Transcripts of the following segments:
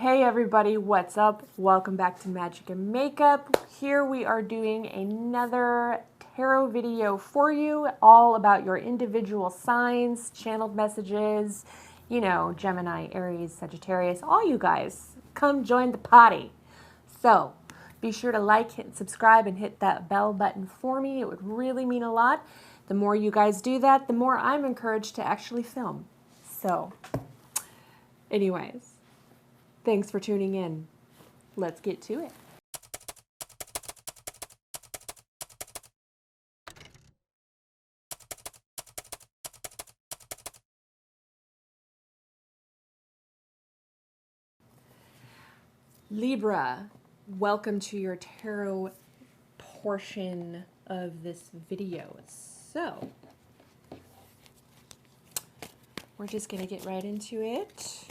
Hey everybody, what's up? Welcome back to Magic and Makeup. Here we are doing another tarot video for you, all about your individual signs, channeled messages, you know, Gemini, Aries, Sagittarius, all you guys. Come join the party. So, be sure to like, hit subscribe, and hit that bell button for me. It would really mean a lot. The more you guys do that, the more I'm encouraged to actually film. So, anyways. Thanks for tuning in. Let's get to it. Libra, welcome to your tarot portion of this video. So, we're just going to get right into it.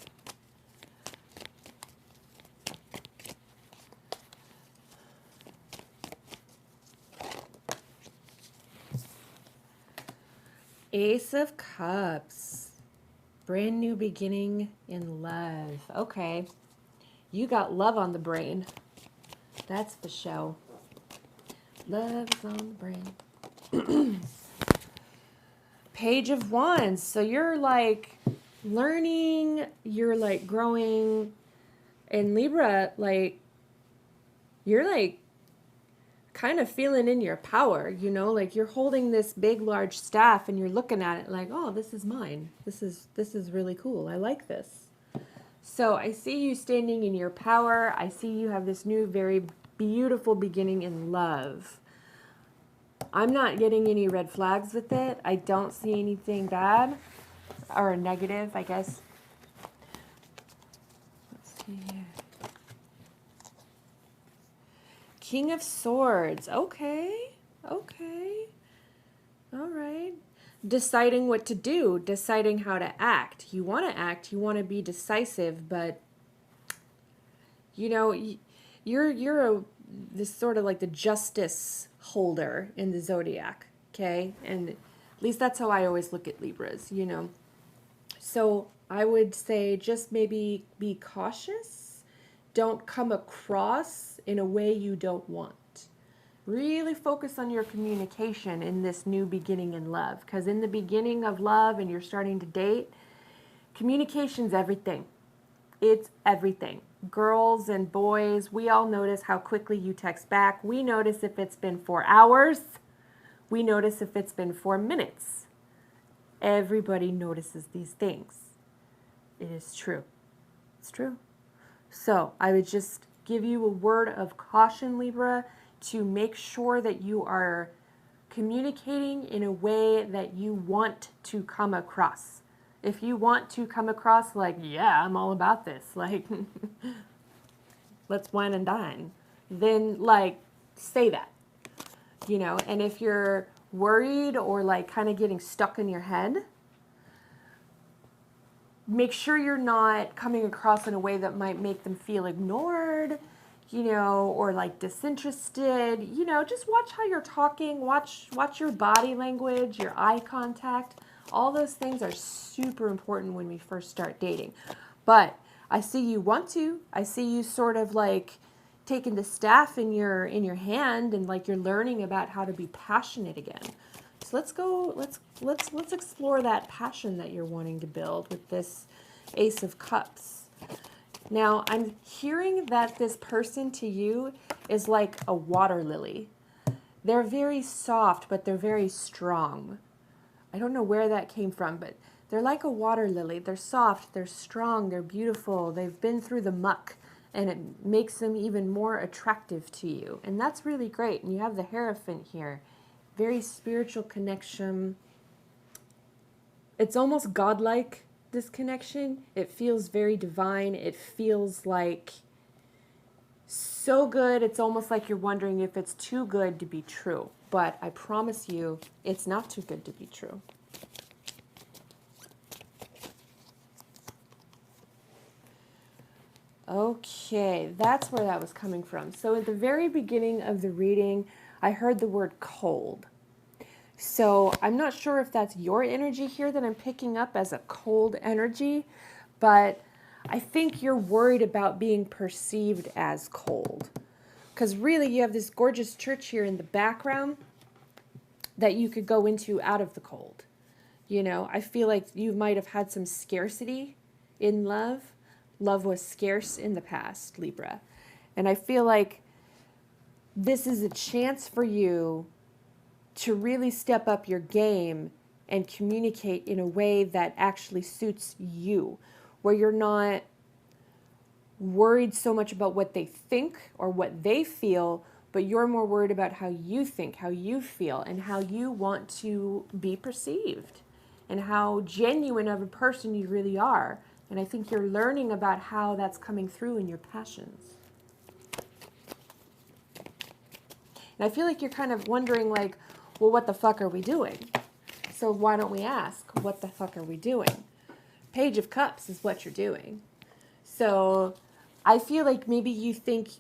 Ace of Cups. Brand new beginning in love. Okay. You got love on the brain. That's the show. Love is on the brain. Page of Wands. So you're like learning, you're like growing. And Libra, like, you're like kind of feeling in your power, you know, like you're holding this big large staff and you're looking at it like, oh, this is mine. This is really cool. I like this. So I see you standing in your power. I see you have this new very beautiful beginning in love. I'm not getting any red flags with it. I don't see anything bad or negative, I guess. Let's see here. King of Swords. Okay. Okay. All right. Deciding what to do, deciding how to act. You want to act, you want to be decisive, but you know, you're this sort of like the justice holder in the zodiac, okay? And at least that's how I always look at Libras, you know. So, I would say just maybe be cautious. Don't come across in a way you don't want. Really focus on your communication in this new beginning in love. Because in the beginning of love and you're starting to date, communication's everything. It's everything. Girls and boys, we all notice how quickly you text back. We notice if it's been 4 hours. We notice if it's been 4 minutes. Everybody notices these things. It is true. It's true. So I would just give you a word of caution, Libra, to make sure that you are communicating in a way that you want to come across. If you want to come across like, yeah, I'm all about this, like, let's wine and dine, then, like, say that, you know. And if you're worried or, like, kind of getting stuck in your head, make sure you're not coming across in a way that might make them feel ignored, you know, or like disinterested. You know, just watch how you're talking, watch your body language, your eye contact. All those things are super important when we first start dating. But I see you want to. I see you sort of like taking the staff in your hand and like you're learning about how to be passionate again. So let's explore that passion that you're wanting to build with this Ace of Cups. Now, I'm hearing that this person to you is like a water lily. They're very soft, but they're very strong. I don't know where that came from, but they're like a water lily. They're soft, they're strong, they're beautiful. They've been through the muck, and it makes them even more attractive to you. And that's really great. And you have the Hierophant here. Very spiritual connection. It's almost godlike, this connection. It feels very divine. It feels like so good. It's almost like you're wondering if it's too good to be true. But I promise you, it's not too good to be true. Okay, that's where that was coming from. So at the very beginning of the reading, I heard the word cold. So I'm not sure if that's your energy here that I'm picking up as a cold energy, but I think you're worried about being perceived as cold. Because really, you have this gorgeous church here in the background that you could go into out of the cold. You know, I feel like you might have had some scarcity in love. Love was scarce in the past, Libra. And I feel like this is a chance for you to really step up your game and communicate in a way that actually suits you, where you're not worried so much about what they think or what they feel, but you're more worried about how you think, how you feel, and how you want to be perceived, and how genuine of a person you really are. And I think you're learning about how that's coming through in your passions. And I feel like you're kind of wondering, like, well, what the fuck are we doing? So why don't we ask, what the fuck are we doing? Page of Cups is what you're doing. So I feel like maybe you think,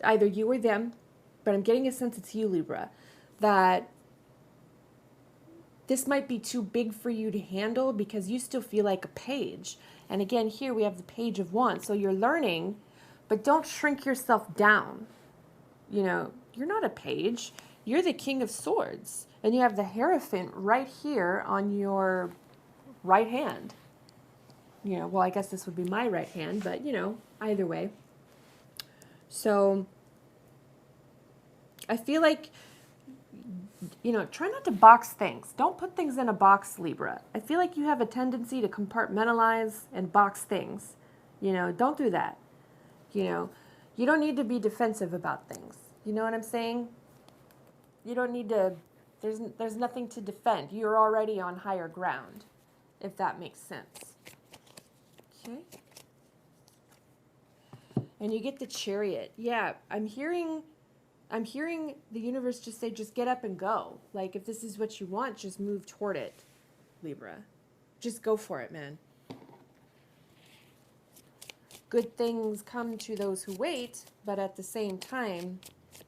either you or them, but I'm getting a sense it's you, Libra, that this might be too big for you to handle because you still feel like a page. And again, here we have the Page of Wands. So you're learning, but don't shrink yourself down. You know, you're not a page. You're the King of Swords. And you have the Hierophant right here on your right hand. You know, well, I guess this would be my right hand, but, you know, either way. So I feel like, you know, try not to box things. Don't put things in a box, Libra. I feel like you have a tendency to compartmentalize and box things. You know, don't do that. You know, you don't need to be defensive about things. You know what I'm saying? You don't need to, there's nothing to defend. You're already on higher ground, if that makes sense. Okay. And you get the Chariot. Yeah, I'm hearing the universe just say, just get up and go. Like, if this is what you want, just move toward it, Libra. Just go for it, man. Good things come to those who wait, but at the same time,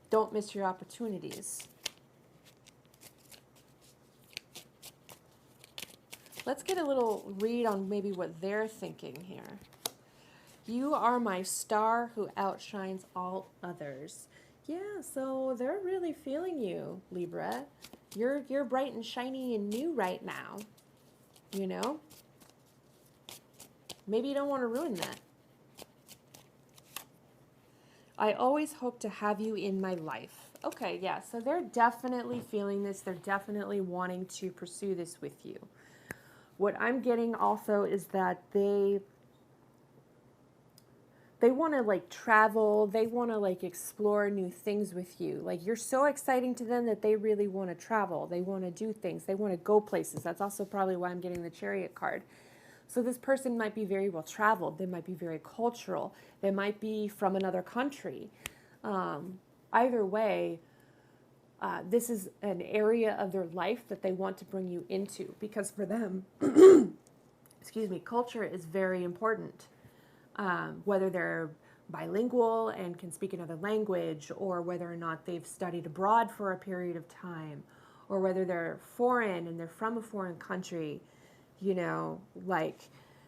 don't miss your opportunities. Let's get a little read on maybe what they're thinking here. You are my star who outshines all others. Yeah, so they're really feeling you, Libra. You're bright and shiny and new right now. You know? Maybe you don't want to ruin that. I always hope to have you in my life. Okay, yeah, so they're definitely feeling this. They're definitely wanting to pursue this with you. What I'm getting also is that they want to like travel, they want to like explore new things with you. Like, you're so exciting to them that they really want to travel. They want to do things. They want to go places. That's also probably why I'm getting the Chariot card. So this person might be very well traveled. They might be very cultural. They might be from another country. Either way, this is an area of their life that they want to bring you into, because for them, excuse me, culture is very important. Whether they're bilingual and can speak another language, or whether or not they've studied abroad for a period of time, or whether they're foreign and they're from a foreign country, you know, like,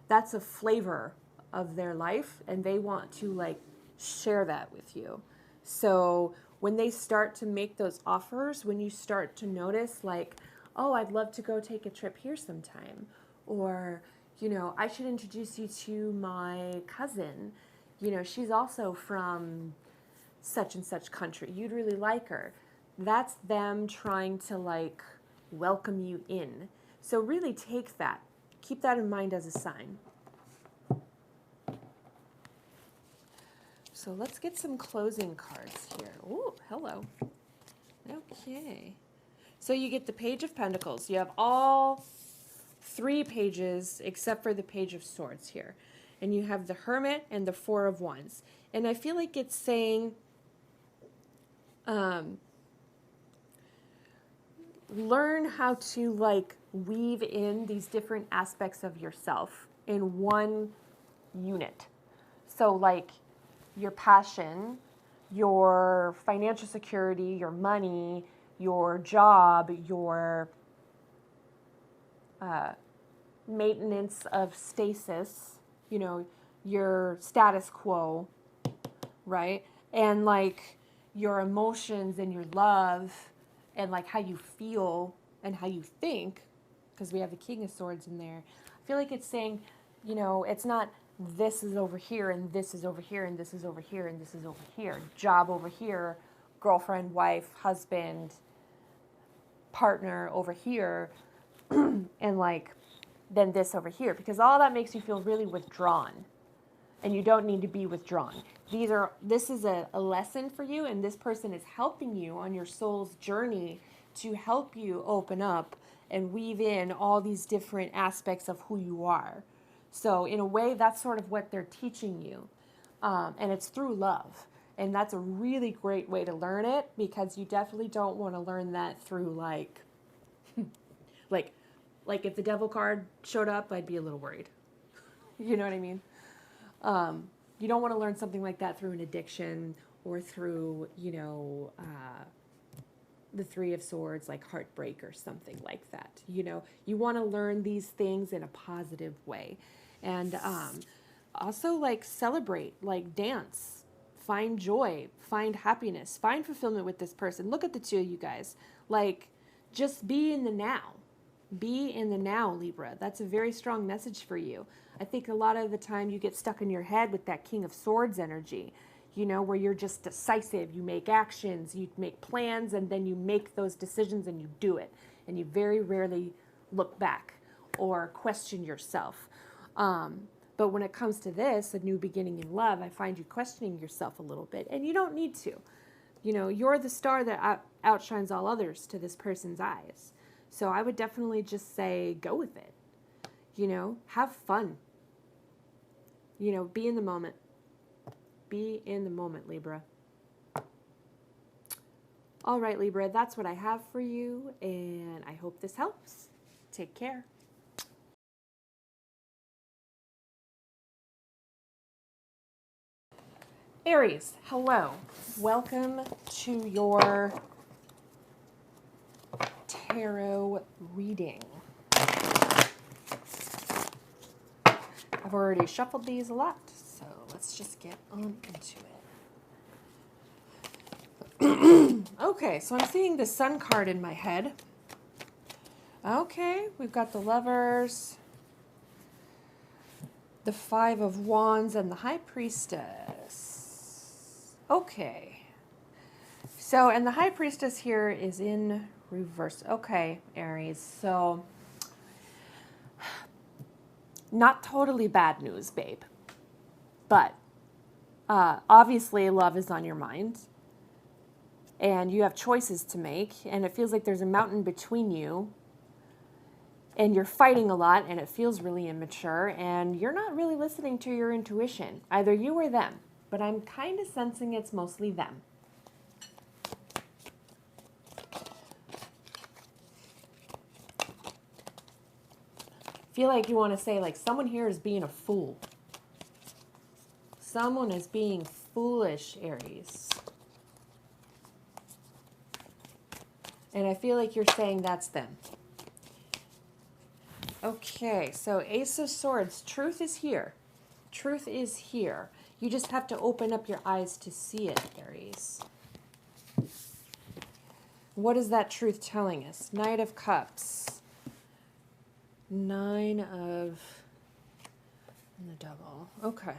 that's a flavor of their life, and they want to like share that with you. So when they start to make those offers, when you start to notice like, oh, I'd love to go take a trip here sometime, or, you know, I should introduce you to my cousin, you know, she's also from such and such country, you'd really like her. That's them trying to like welcome you in. So really take that. Keep that in mind as a sign. So let's get some closing cards here. Oh, hello. Okay. So you get the Page of Pentacles. You have all 3 pages except for the Page of Swords here. And you have the Hermit and the Four of Wands. And I feel like it's saying, learn how to like weave in these different aspects of yourself in one unit. So like your passion, your financial security, your money, your job, your maintenance of stasis, you know, your status quo, right? And like your emotions and your love and like how you feel and how you think, because we have the King of Swords in there. I feel like it's saying, you know, it's not this is over here and this is over here and this is over here and this is over here. Job over here, girlfriend, wife, husband, partner over here, and like then this over here, because all that makes you feel really withdrawn. And you don't need to be withdrawn. This is a lesson for you, and this person is helping you on your soul's journey to help you open up and weave in all these different aspects of who you are. So in a way, that's sort of what they're teaching you. And it's through love. And that's a really great way to learn it, because you definitely don't want to learn that through like if the devil card showed up, I'd be a little worried. You know what I mean? You don't want to learn something like that through an addiction or through, you know, the Three of Swords, like heartbreak or something like that. You know, you want to learn these things in a positive way. And also like celebrate, like dance, find joy, find happiness, find fulfillment with this person. Look at the two of you guys. Like, just be in the now. Be in the now, Libra. That's a very strong message for you. I think a lot of the time you get stuck in your head with that King of Swords energy, you know, where you're just decisive. You make actions, you make plans, and then you make those decisions and you do it. And you very rarely look back or question yourself. But when it comes to this, a new beginning in love, I find you questioning yourself a little bit. And you don't need to. You know, you're the star that outshines all others to this person's eyes. So I would definitely just say, go with it. You know, have fun. You know, be in the moment. Be in the moment, Libra. All right, Libra, that's what I have for you, and I hope this helps. Take care. Aries, hello. Welcome to your tarot reading. I've already shuffled these a lot, so let's just get on into it. Okay, so I'm seeing the Sun card in my head. Okay, we've got the Lovers, the Five of Wands, and the High Priestess. Okay. So, and the High Priestess here is in reverse. Okay, Aries. So, not totally bad news, babe. But obviously love is on your mind. And you have choices to make. And it feels like there's a mountain between you. And you're fighting a lot. And it feels really immature. And you're not really listening to your intuition. Either you or them. But I'm kind of sensing it's mostly them. Feel like you want to say, like, someone here is being a fool. Someone is being foolish, Aries. And I feel like you're saying that's them. Okay, so Ace of Swords. Truth is here. Truth is here. You just have to open up your eyes to see it, Aries. What is that truth telling us? Knight of Cups. Nine of... and the Devil. Okay.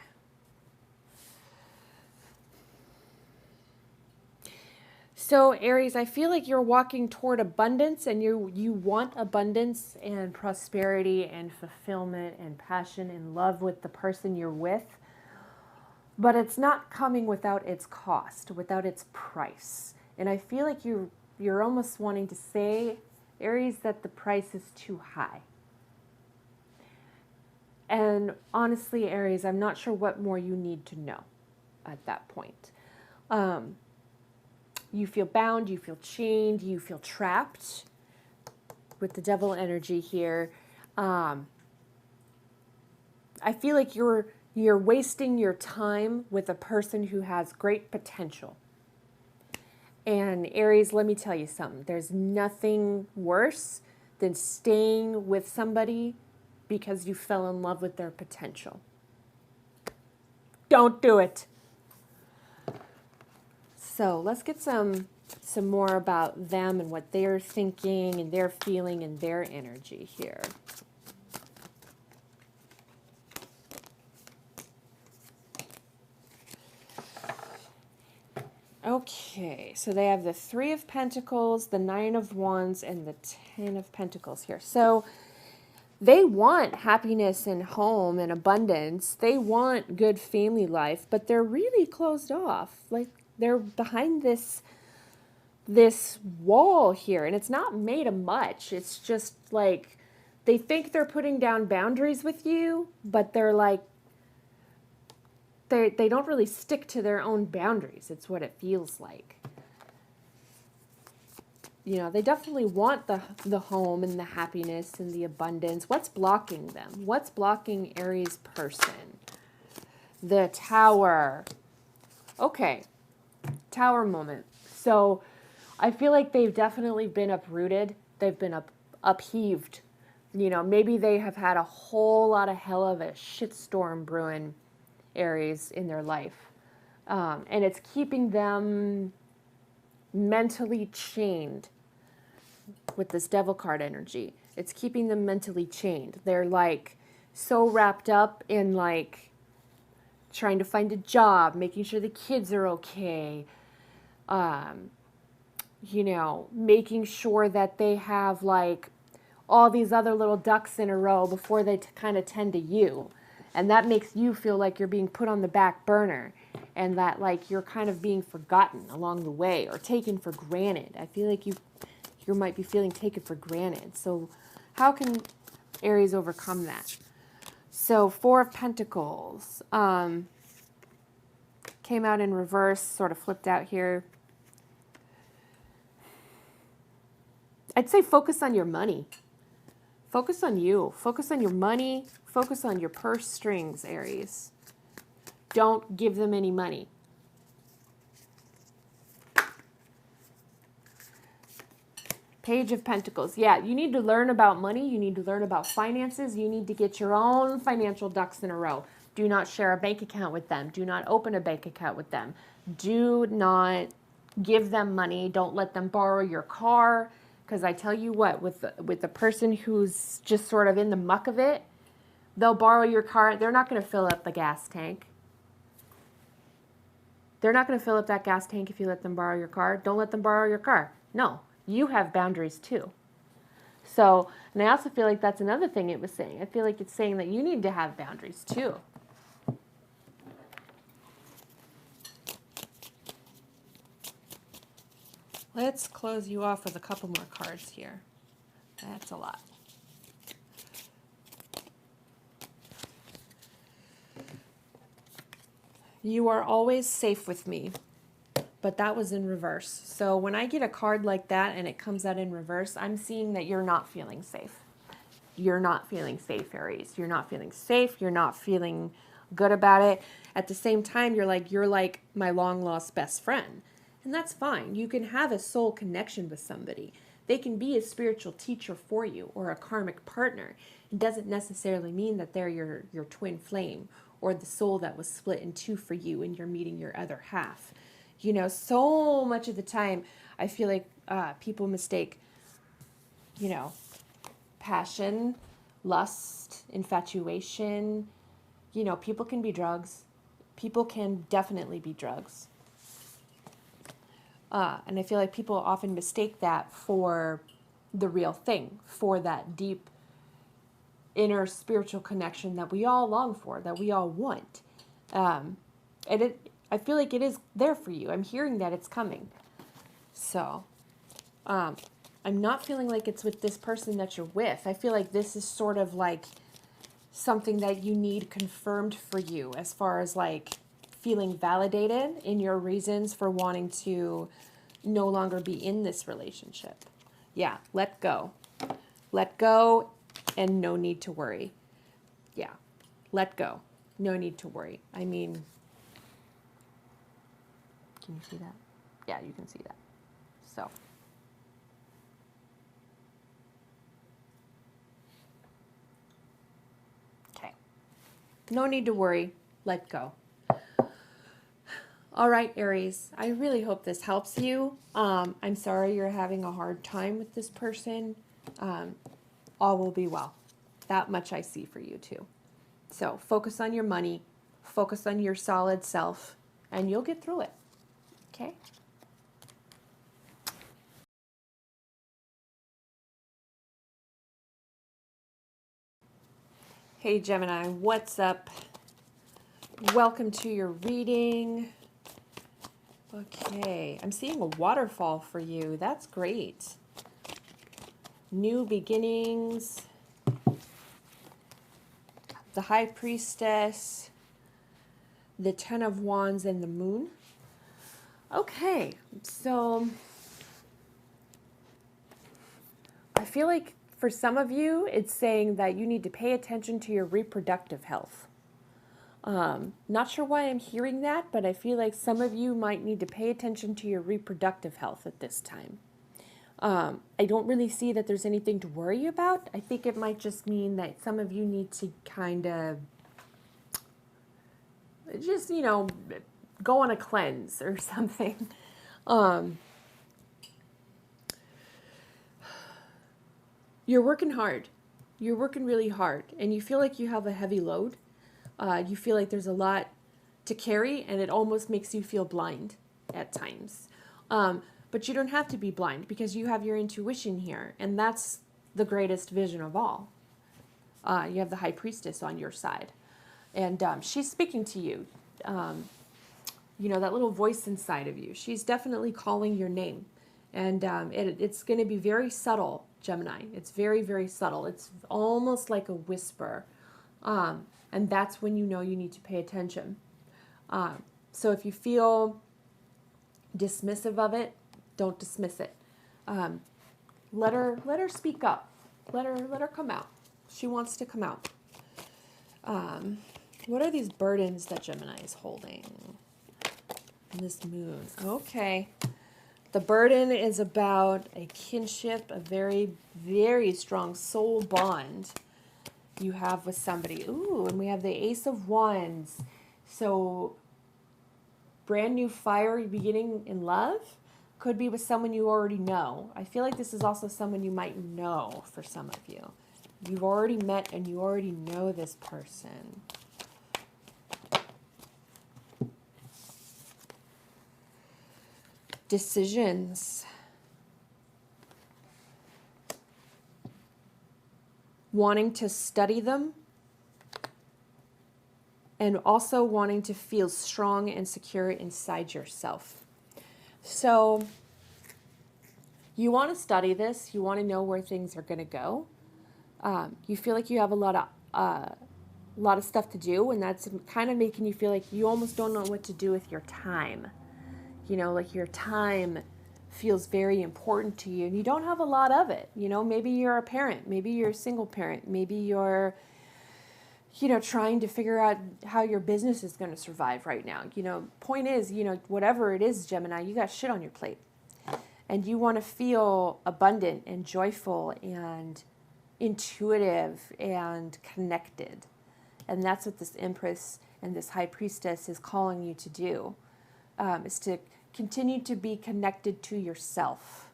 So, Aries, I feel like you're walking toward abundance, and you want abundance and prosperity and fulfillment and passion and love with the person you're with. But it's not coming without its cost, without its price. And I feel like you're almost wanting to say, Aries, that the price is too high. And honestly, Aries, I'm not sure what more you need to know at that point. You feel bound, you feel chained, you feel trapped with the Devil energy here. I feel like you're wasting your time with a person who has great potential. And Aries, let me tell you something. There's nothing worse than staying with somebody because you fell in love with their potential. Don't do it. So let's get some more about them and what they're thinking and they're feeling and their energy here. Okay, so they have the Three of Pentacles, the Nine of Wands, and the Ten of Pentacles here. So they want happiness and home and abundance. They want good family life, but they're really closed off. Like they're behind this wall here, and it's not made of much. It's just like they think they're putting down boundaries with you, but they're like they don't really stick to their own boundaries. It's what it feels like. You know, they definitely want the home and the happiness and the abundance. What's blocking them? What's blocking Aries person? The Tower. Okay, Tower moment. So I feel like they've definitely been uprooted. They've been upheaved. You know, maybe they have had a whole lot of hell of a shitstorm brewing, Aries, in their life. And it's keeping them mentally chained with this Devil card energy. It's keeping them mentally chained. They're like so wrapped up in like trying to find a job, making sure the kids are okay, you know, making sure that they have like all these other little ducks in a row before they kind of tend to you. And that makes you feel like you're being put on the back burner and that like you're kind of being forgotten along the way or taken for granted. I feel like you might be feeling taken for granted. So how can Aries overcome that? So Four of Pentacles came out in reverse, sort of flipped out here. I'd say focus on your money. Focus on you. Focus on your money. Focus on your purse strings, Aries. Don't give them any money. Page of Pentacles. Yeah, you need to learn about money. You need to learn about finances. You need to get your own financial ducks in a row. Do not share a bank account with them. Do not open a bank account with them. Do not give them money. Don't let them borrow your car. Because I tell you what, with the person who's just sort of in the muck of it, they'll borrow your car. They're not going to fill up the gas tank. They're not going to fill up that gas tank if you let them borrow your car. Don't let them borrow your car. No, you have boundaries too. So, and I also feel like that's another thing it was saying. I feel like it's saying that you need to have boundaries too. Let's close you off with a couple more cards here. That's a lot. You are always safe with me, but that was in reverse. So when I get a card like that and it comes out in reverse, I'm seeing that you're not feeling safe. You're not feeling safe, Aries. You're not feeling safe. You're not feeling good about it. At the same time, you're like my long lost best friend. And that's fine. You can have a soul connection with somebody. They can be a spiritual teacher for you or a karmic partner. It doesn't necessarily mean that they're your twin flame or the soul that was split in two for you and you're meeting your other half. You know, so much of the time, I feel like people mistake, you know, passion, lust, infatuation. You know, people can be drugs. People can definitely be drugs. And I feel like people often mistake that for the real thing, for that deep inner spiritual connection that we all long for, that we all want. And I feel like it is there for you. I'm hearing that it's coming. So I'm not feeling like it's with this person that you're with. I feel like this is sort of like something that you need confirmed for you as far as like feeling validated in your reasons for wanting to no longer be in this relationship. Yeah, let go. Let go and no need to worry. Yeah, let go. No need to worry. I mean, can you see that? Yeah, you can see that. So. Okay. No need to worry. Let go. All right, Aries, I really hope this helps you. I'm sorry you're having a hard time with this person. All will be well. That much I see for you too. So focus on your money, focus on your solid self, and you'll get through it. Okay? Hey Gemini, what's up? Welcome to your reading. Okay, I'm seeing a waterfall for you. That's great. New beginnings. The High Priestess. The Ten of Wands and the Moon. Okay, so I feel like for some of you, it's saying that you need to pay attention to your reproductive health. Not sure why I'm hearing that, but I feel like some of you might need to pay attention to your reproductive health at this time. I don't really see that there's anything to worry about. I think it might just mean that some of you need to kind of just, you know, go on a cleanse or something. You're working hard. You're working really hard, and you feel like you have a heavy load. You feel like there's a lot to carry, and it almost makes you feel blind at times. But you don't have to be blind because you have your intuition here, and that's the greatest vision of all. You have the High Priestess on your side, and she's speaking to you. You know, that little voice inside of you. She's definitely calling your name, and it's going to be very subtle, Gemini. It's very, very subtle. It's almost like a whisper. And that's when you know you need to pay attention. So if you feel dismissive of it, don't dismiss it. Let her speak up. Let her come out. She wants to come out. What are these burdens that Gemini is holding? And this moon. Okay. The burden is about a kinship, a very, very strong soul bond you have with somebody. Ooh, and we have the Ace of Wands. So brand new fire beginning in love could be with someone you already know. I feel like this is also someone you might know for some of you. You've already met and you already know this person. Decisions. Wanting to study them, and also wanting to feel strong and secure inside yourself. So you want to study this, you want to know where things are going to go. You feel like you have a lot of stuff to do, and that's kind of making you feel like you almost don't know what to do with your time. You know, like your time feels very important to you and you don't have a lot of it. You know, maybe you're a parent, maybe you're a single parent, maybe you're, you know, trying to figure out how your business is going to survive right now. You know, point is, you know, whatever it is, Gemini, you got shit on your plate and you want to feel abundant and joyful and intuitive and connected. And that's what this Empress and this High Priestess is calling you to do, is to continue to be connected to yourself.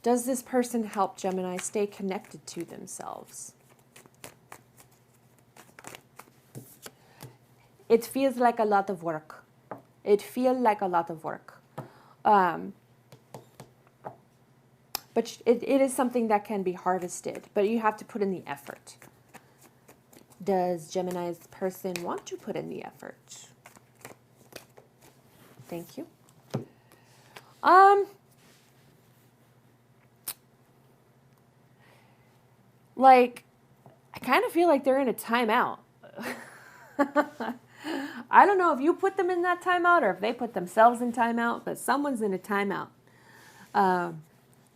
Does this person help Gemini stay connected to themselves? It feels like a lot of work. It feels like a lot of work. But it is something that can be harvested, but you have to put in the effort. Does Gemini's person want to put in the effort? Thank you. Like, I kind of feel like they're in a timeout. I don't know if you put them in that timeout or if they put themselves in timeout, but someone's in a timeout.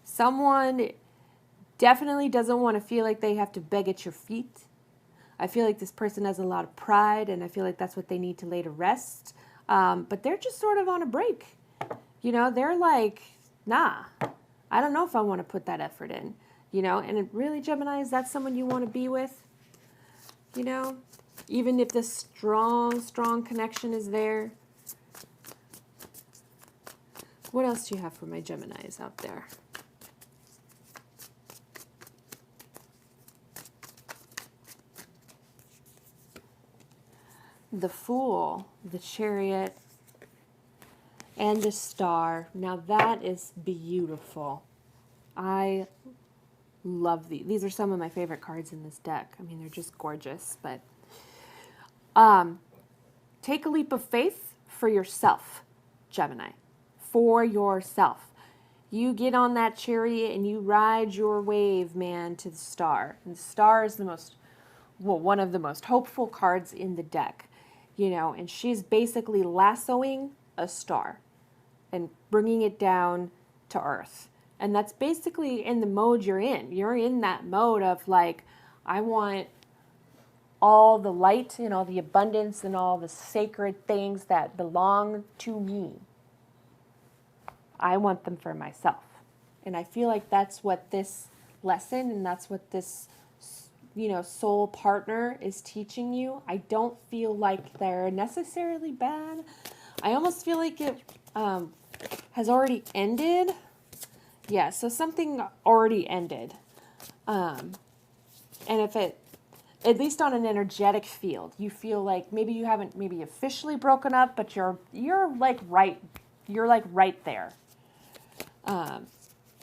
Someone definitely doesn't want to feel like they have to beg at your feet. I feel like this person has a lot of pride, and I feel like that's what they need to lay to rest. But they're just sort of on a break. You know, they're like, nah, I don't know if I want to put that effort in. You know, and it really, Gemini, is that someone you want to be with? You know, Even if this strong, strong connection is there. What else do you have for my Geminis out there? The Fool, the Chariot, and the Star. Now that is beautiful. I love these. These are some of my favorite cards in this deck. I mean, they're just gorgeous. But take a leap of faith for yourself, Gemini. For yourself. You get on that chariot and you ride your wave, man, to the Star. And the Star is the most, well, one of the most hopeful cards in the deck. You know, and she's basically lassoing a star and bringing it down to earth. And that's basically in the mode you're in. You're in that mode of like, I want all the light and all the abundance and all the sacred things that belong to me. I want them for myself. And I feel like that's what this lesson and that's what this, you know, soul partner is teaching you. I don't feel like they're necessarily bad. I almost feel like it has already ended. Yeah, so something already ended. And if it, at least on an energetic field, you feel like maybe you haven't maybe officially broken up, but you're like right there.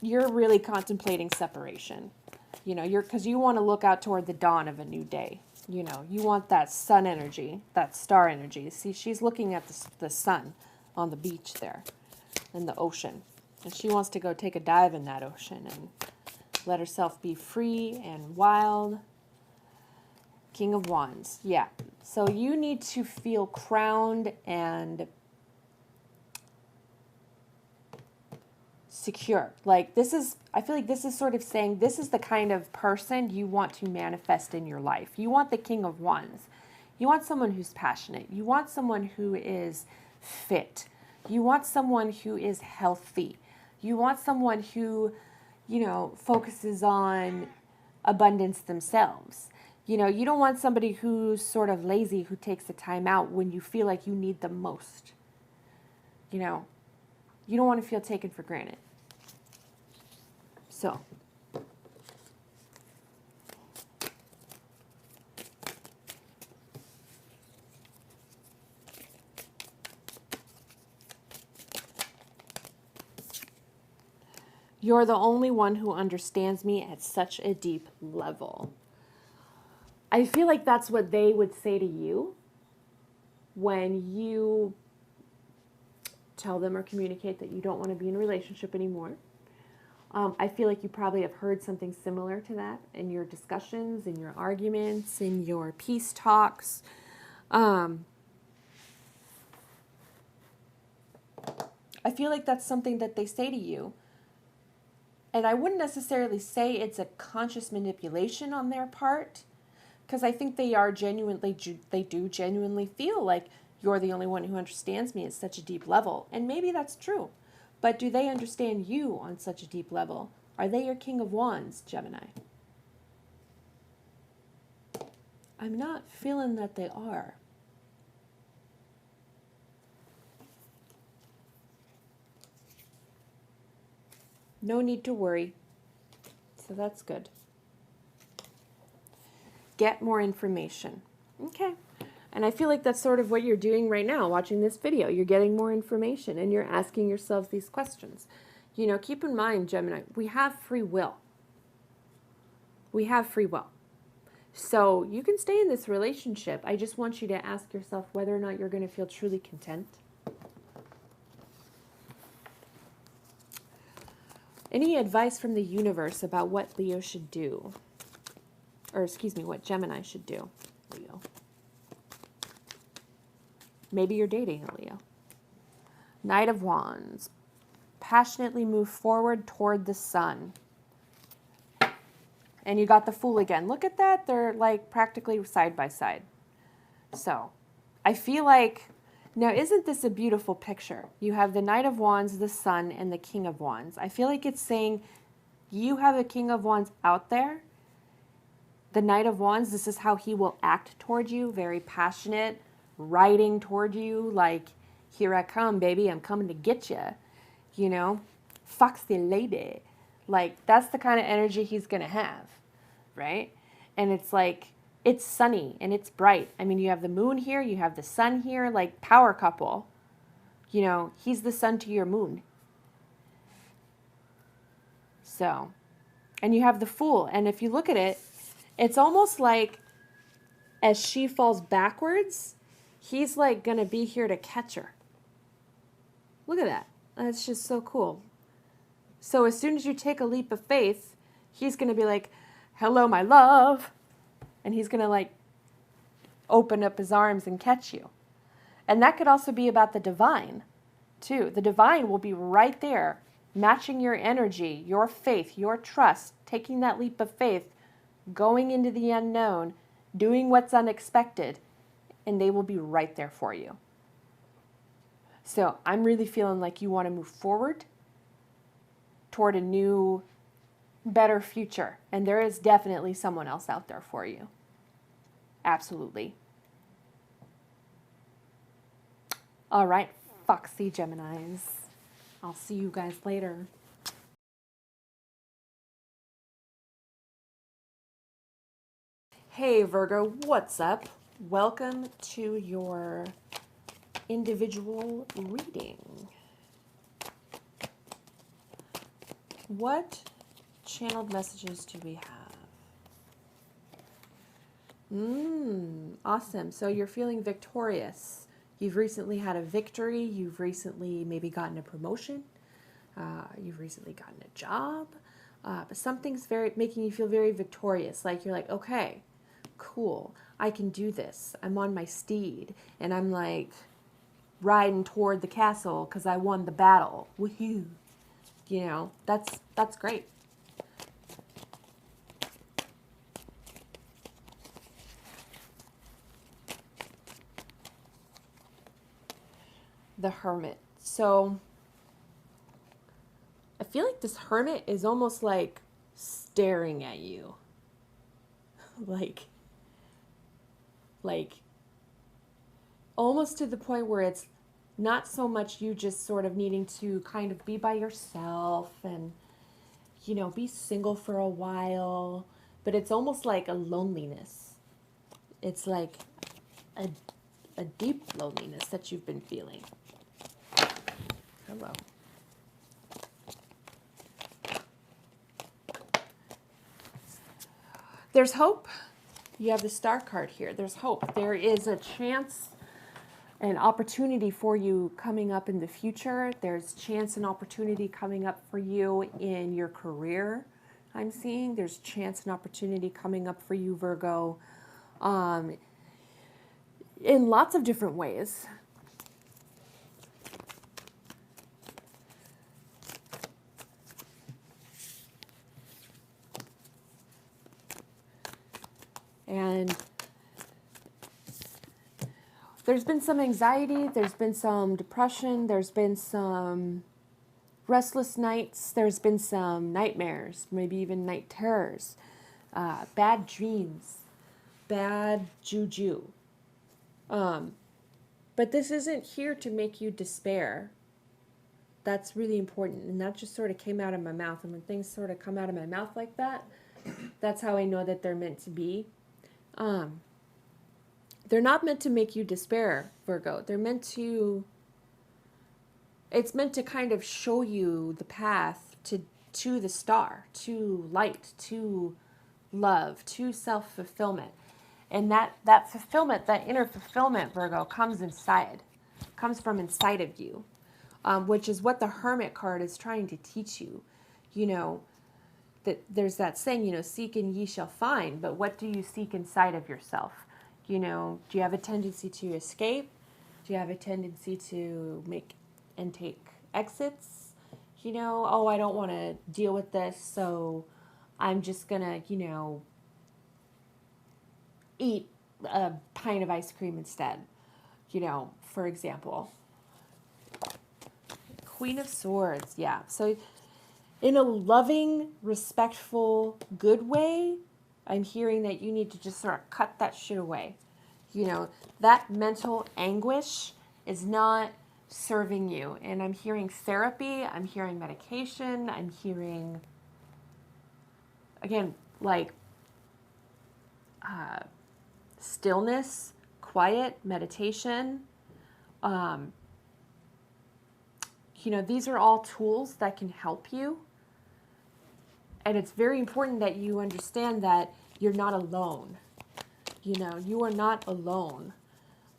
You're really contemplating separation. You know, because you want to look out toward the dawn of a new day. You know, you want that sun energy, that star energy. See, she's looking at the sun on the beach there in the ocean. And she wants to go take a dive in that ocean and let herself be free and wild. King of Wands. Yeah. So you need to feel crowned and secure. Like this is, I feel like this is sort of saying this is the kind of person you want to manifest in your life. You want the King of Wands. You want someone who's passionate. You want someone who is fit. You want someone who is healthy. You want someone who, you know, focuses on abundance themselves. You know, you don't want somebody who's sort of lazy, who takes the time out when you feel like you need them most. You know, you don't want to feel taken for granted. So, you're the only one who understands me at such a deep level. I feel like that's what they would say to you when you tell them or communicate that you don't want to be in a relationship anymore. I feel like you probably have heard something similar to that in your discussions, in your arguments, in your peace talks. I feel like that's something that they say to you. And I wouldn't necessarily say it's a conscious manipulation on their part, because I think they do genuinely feel like you're the only one who understands me at such a deep level. And maybe that's true. But do they understand you on such a deep level? Are they your King of Wands, Gemini? I'm not feeling that they are. No need to worry. So that's good. Get more information. Okay. And I feel like that's sort of what you're doing right now, watching this video. You're getting more information and you're asking yourselves these questions. You know, keep in mind, Gemini, we have free will. We have free will. So you can stay in this relationship. I just want you to ask yourself whether or not you're going to feel truly content. Any advice from the universe about what Leo should do? Or excuse me, what Gemini should do, Leo. Maybe you're dating a Leo. Knight of Wands. Passionately move forward toward the sun. And you got the Fool again. Look at that. They're like practically side by side. So I feel like, now isn't this a beautiful picture? You have the Knight of Wands, the Sun, and the King of Wands. I feel like it's saying you have a King of Wands out there The Knight of Wands, this is how he will act toward you. Very passionate, riding toward you like, here I come, baby. I'm coming to get you. You know, foxy lady. Like, that's the kind of energy he's going to have, right? And it's like, it's sunny and it's bright. I mean, you have the moon here, you have the sun here, like power couple. You know, he's the sun to your moon. So, and you have the Fool. And if you look at it, it's almost like as she falls backwards, he's like going to be here to catch her. Look at that. That's just so cool. So as soon as you take a leap of faith, he's going to be like, hello, my love. And he's going to like open up his arms and catch you. And that could also be about the divine, too. The divine will be right there, matching your energy, your faith, your trust, taking that leap of faith, going into the unknown, doing what's unexpected, and they will be right there for you. So I'm really feeling like you want to move forward toward a new, better future. And there is definitely someone else out there for you. Absolutely. All right, foxy Geminis. I'll see you guys later. Hey Virgo, what's up? Welcome to your individual reading. What channeled messages do we have? Awesome. So you're feeling victorious. You've recently had a victory. You've recently maybe gotten a promotion. You've recently gotten a job. But something's making you feel very victorious. Like you're like, okay, cool. I can do this. I'm on my steed. And I'm like riding toward the castle because I won the battle. Woohoo. You know, that's great. The Hermit. So I feel like this Hermit is almost like staring at you. like almost to the point where it's not so much you just sort of needing to kind of be by yourself and, you know, be single for a while, but it's almost like a loneliness. It's like a deep loneliness that you've been feeling. Hello. There's hope. You have the Star card here. There's hope. There is a chance, an opportunity for you coming up in the future. There's chance and opportunity coming up for you in your career, I'm seeing. There's chance and opportunity coming up for you, Virgo, in lots of different ways. And there's been some anxiety, there's been some depression, there's been some restless nights, there's been some nightmares, maybe even night terrors, bad dreams, bad juju. But this isn't here to make you despair. That's really important. And that just sort of came out of my mouth. And when things sort of come out of my mouth like that, that's how I know that they're meant to be. They're not meant to make you despair, Virgo. They're meant to, it's meant to kind of show you the path to the star, to light, to love, to self-fulfillment. And that fulfillment, that inner fulfillment, Virgo, comes from inside of you, which is what the Hermit card is trying to teach you. You know, that there's that saying, you know, seek and ye shall find, but what do you seek inside of yourself? You know, do you have a tendency to escape? Do you have a tendency to make and take exits? You know, oh, I don't want to deal with this, so I'm just going to, you know, eat a pint of ice cream instead, you know, for example. Queen of Swords, yeah. So in a loving, respectful, good way, I'm hearing that you need to just sort of cut that shit away. You know, that mental anguish is not serving you. And I'm hearing therapy, I'm hearing medication, I'm hearing, again, like stillness, quiet, meditation. You know, these are all tools that can help you. And it's very important that you understand that you're not alone. You know, you are not alone.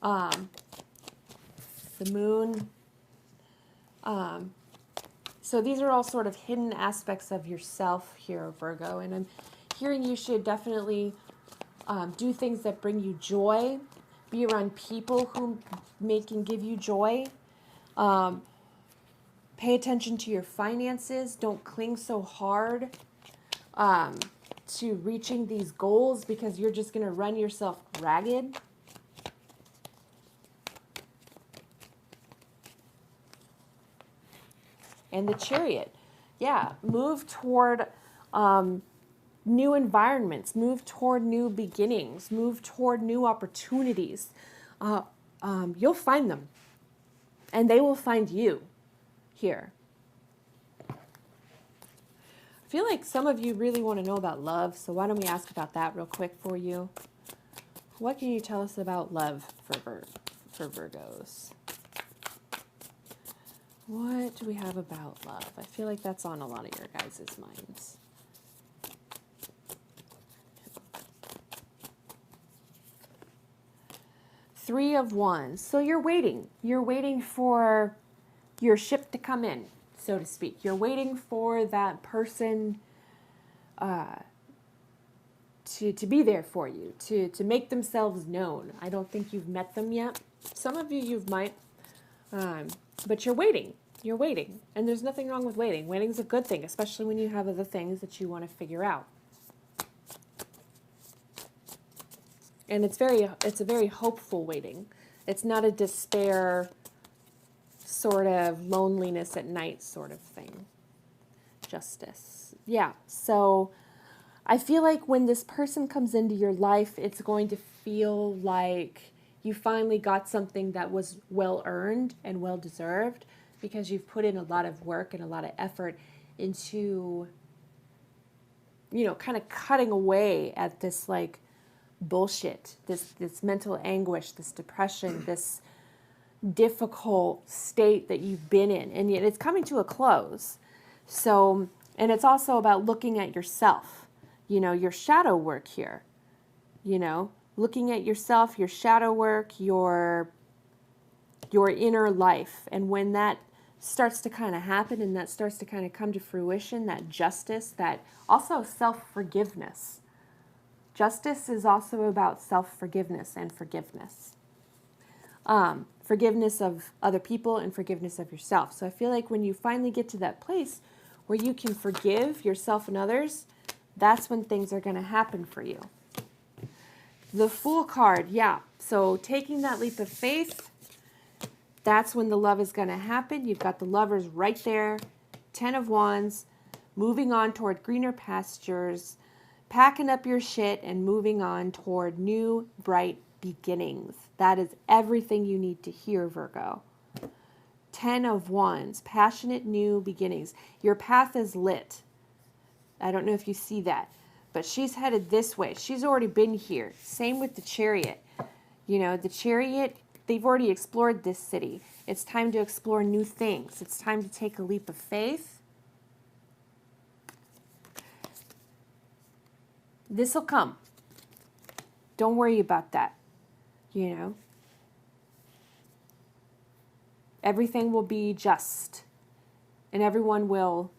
The moon. So these are all sort of hidden aspects of yourself here, Virgo. And I'm hearing you should definitely do things that bring you joy. Be around people who can give you joy. Pay attention to your finances. Don't cling so hard to reaching these goals, because you're just going to run yourself ragged. And the Chariot. Yeah, move toward new environments. Move toward new beginnings. Move toward new opportunities. You'll find them. And they will find you here. I feel like some of you really want to know about love, so why don't we ask about that real quick for you? What can you tell us about love for Virgos? What do we have about love? I feel like that's on a lot of your guys' minds. Three of Wands. So you're waiting. You're waiting for your ship to come in, so to speak. You're waiting for that person to be there for you, to make themselves known. I don't think you've met them yet. Some of you might, but you're waiting. You're waiting. And there's nothing wrong with waiting. Waiting's a good thing, especially when you have other things that you want to figure out. And it's a very hopeful waiting. It's not a despair, sort of loneliness at night sort of thing. Justice. Yeah. So I feel like when this person comes into your life, it's going to feel like you finally got something that was well earned and well deserved, because you've put in a lot of work and a lot of effort into, you know, kind of cutting away at this like bullshit, this mental anguish, this depression, this difficult state that you've been in, and yet it's coming to a close. So, and it's also about looking at yourself, you know, your shadow work here, you know, looking at yourself, your shadow work, your inner life. And when that starts to kind of happen and that starts to kind of come to fruition, that justice, that also self-forgiveness. Justice is also about self-forgiveness and forgiveness. Forgiveness of other people and forgiveness of yourself. So I feel like when you finally get to that place where you can forgive yourself and others, that's when things are going to happen for you. The Fool card, yeah. So taking that leap of faith, that's when the love is going to happen. You've got the Lovers right there. 10 of Wands, moving on toward greener pastures, packing up your shit and moving on toward new, bright beginnings. That is everything you need to hear, Virgo. 10 of Wands, passionate new beginnings. Your path is lit. I don't know if you see that, but she's headed this way. She's already been here. Same with the Chariot. You know, the Chariot, they've already explored this city. It's time to explore new things. It's time to take a leap of faith. This will come. Don't worry about that. You know, everything will be just, and everyone will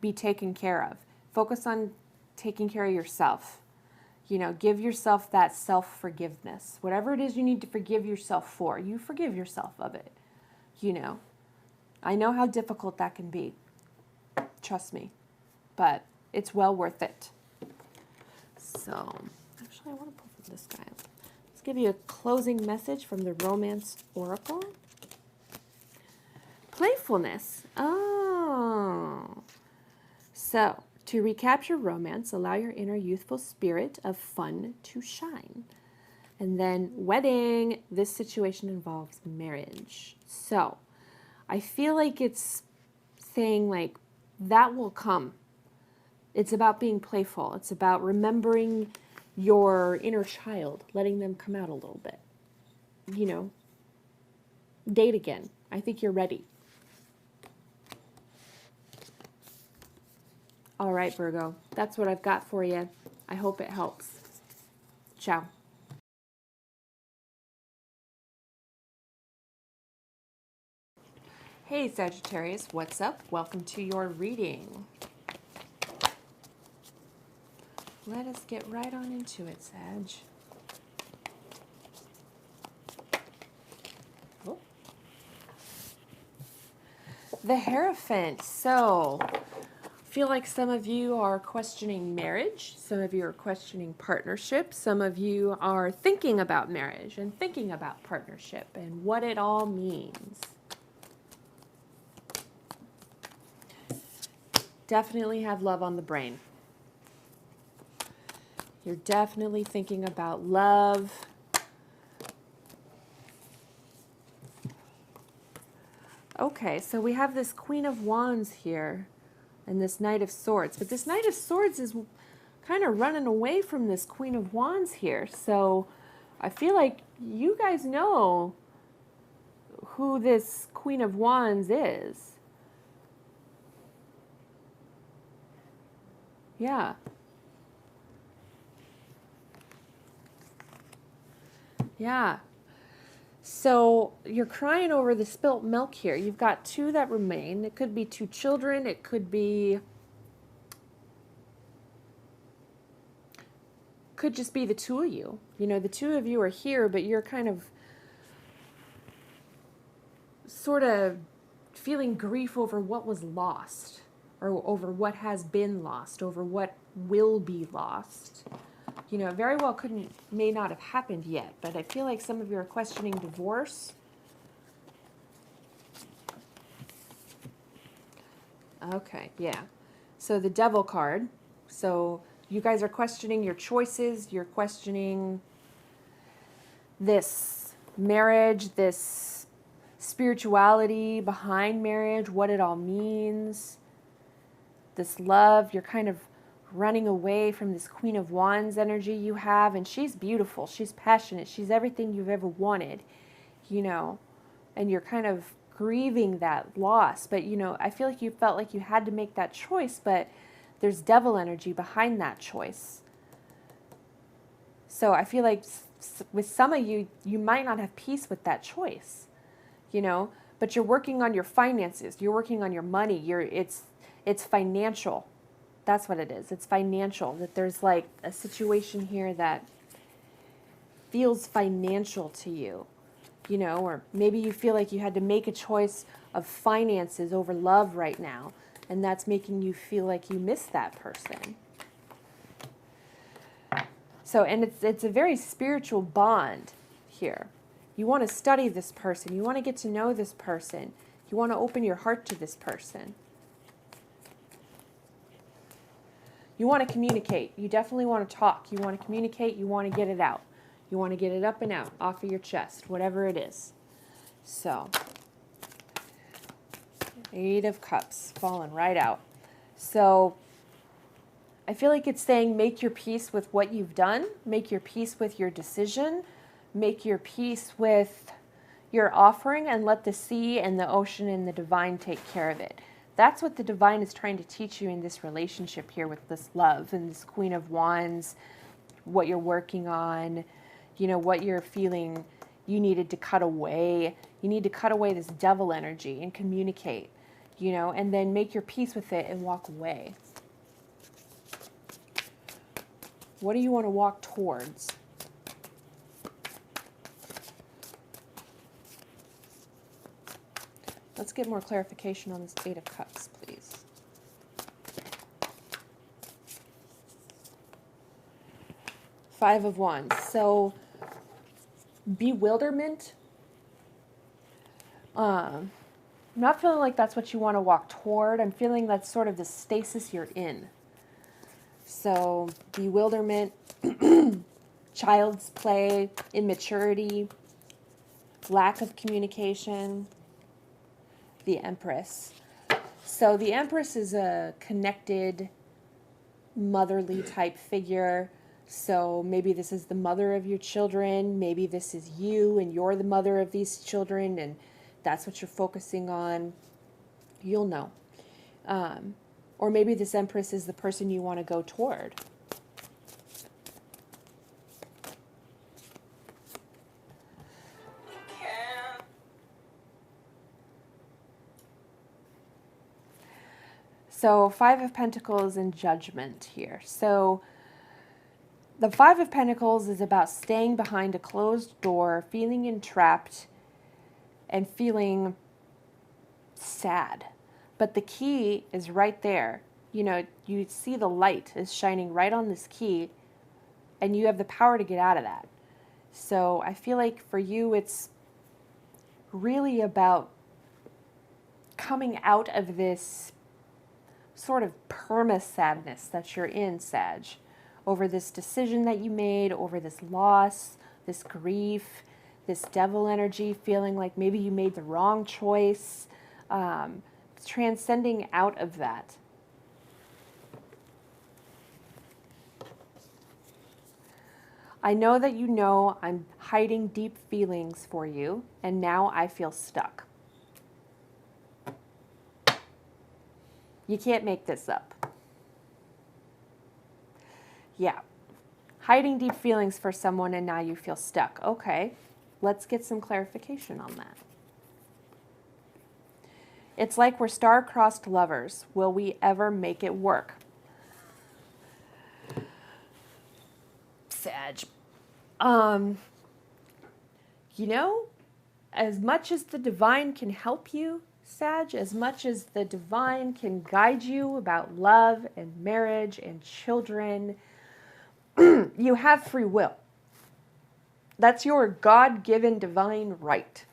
be taken care of. Focus on taking care of yourself. You know, give yourself that self-forgiveness. Whatever it is you need to forgive yourself for, you forgive yourself of it. You know, I know how difficult that can be. Trust me, but it's well worth it. So, actually, I want to pull from this guy. Let's give you a closing message from the Romance Oracle. Playfulness. Oh. So, To recapture romance, allow your inner youthful spirit of fun to shine. And then wedding, this situation involves marriage. So I feel like it's saying like that will come. It's about being playful. It's about remembering your inner child, letting them come out a little bit. You know, date again. I think you're ready. All right, Virgo, that's what I've got for you. I hope it helps. Ciao. Hey, Sagittarius, what's up? Welcome to your reading. Let us get right on into it, Sag. Oh. The Hierophant. So, I feel like some of you are questioning marriage. Some of you are questioning partnership. Some of you are thinking about marriage and thinking about partnership and what it all means. Definitely have love on the brain. You're definitely thinking about love. Okay, so we have this Queen of Wands here and this Knight of Swords. But this Knight of Swords is kind of running away from this Queen of Wands here. So I feel like you guys know who this Queen of Wands is. Yeah. Yeah. So you're crying over the spilt milk here. You've got two that remain. It could be two children. It could just be the two of you. You know, the two of you are here, but you're kind of sort of feeling grief over what was lost, or over what has been lost, over what will be lost. You know, very well may not have happened yet, but I feel like some of you are questioning divorce. Okay, yeah. So the Devil card. So you guys are questioning your choices. You're questioning this marriage, this spirituality behind marriage, what it all means, this love. You're kind of running away from this Queen of Wands energy you have, and she's beautiful, she's passionate, she's everything you've ever wanted, you know, and you're kind of grieving that loss. But, you know, I feel like you felt like you had to make that choice, but there's devil energy behind that choice. So I feel like with some of you, you might not have peace with that choice, you know, but you're working on your finances, you're working on your money, it's financial. That's what it is. It's financial. That there's like a situation here that feels financial to you, you know, or maybe you feel like you had to make a choice of finances over love right now, and that's making you feel like you miss that person. So, and it's a very spiritual bond here. You want to study this person. You want to get to know this person. You want to open your heart to this person. You want to communicate. You definitely want to talk. You want to communicate. You want to get it out. You want to get it up and out, off of your chest, whatever it is. So, 8 of Cups, falling right out. So, I feel like it's saying make your peace with what you've done. Make your peace with your decision. Make your peace with your offering, and let the sea and the ocean and the divine take care of it. That's what the divine is trying to teach you in this relationship here with this love and this Queen of Wands, what you're working on, you know, what you're feeling you needed to cut away. You need to cut away this devil energy and communicate, you know, and then make your peace with it and walk away. What do you want to walk towards? Let's get more clarification on this 8 of Cups, please. Five of Wands. So, bewilderment. I'm not feeling like that's what you want to walk toward. I'm feeling that's sort of the stasis you're in. So bewilderment, child's play, immaturity, lack of communication, the Empress. So the Empress is a connected, motherly type figure. So maybe this is the mother of your children. Maybe this is you and you're the mother of these children and that's what you're focusing on. You'll know. Or maybe this Empress is the person you want to go toward. So 5 of Pentacles and Judgment here. So the 5 of Pentacles is about staying behind a closed door, feeling entrapped, and feeling sad. But the key is right there. You know, you see the light is shining right on this key, and you have the power to get out of that. So I feel like for you, it's really about coming out of this sort of perma-sadness that you're in, Sag, over this decision that you made, over this loss, this grief, this devil energy, feeling like maybe you made the wrong choice, transcending out of that. I know that you know I'm hiding deep feelings for you, and now I feel stuck. You can't make this up. Yeah. Hiding deep feelings for someone and now you feel stuck. Okay. Let's get some clarification on that. It's like we're star-crossed lovers. Will we ever make it work? Sag. You know, as much as the divine can help you, Sag, as much as the divine can guide you about love and marriage and children, you have free will. That's your God-given divine right,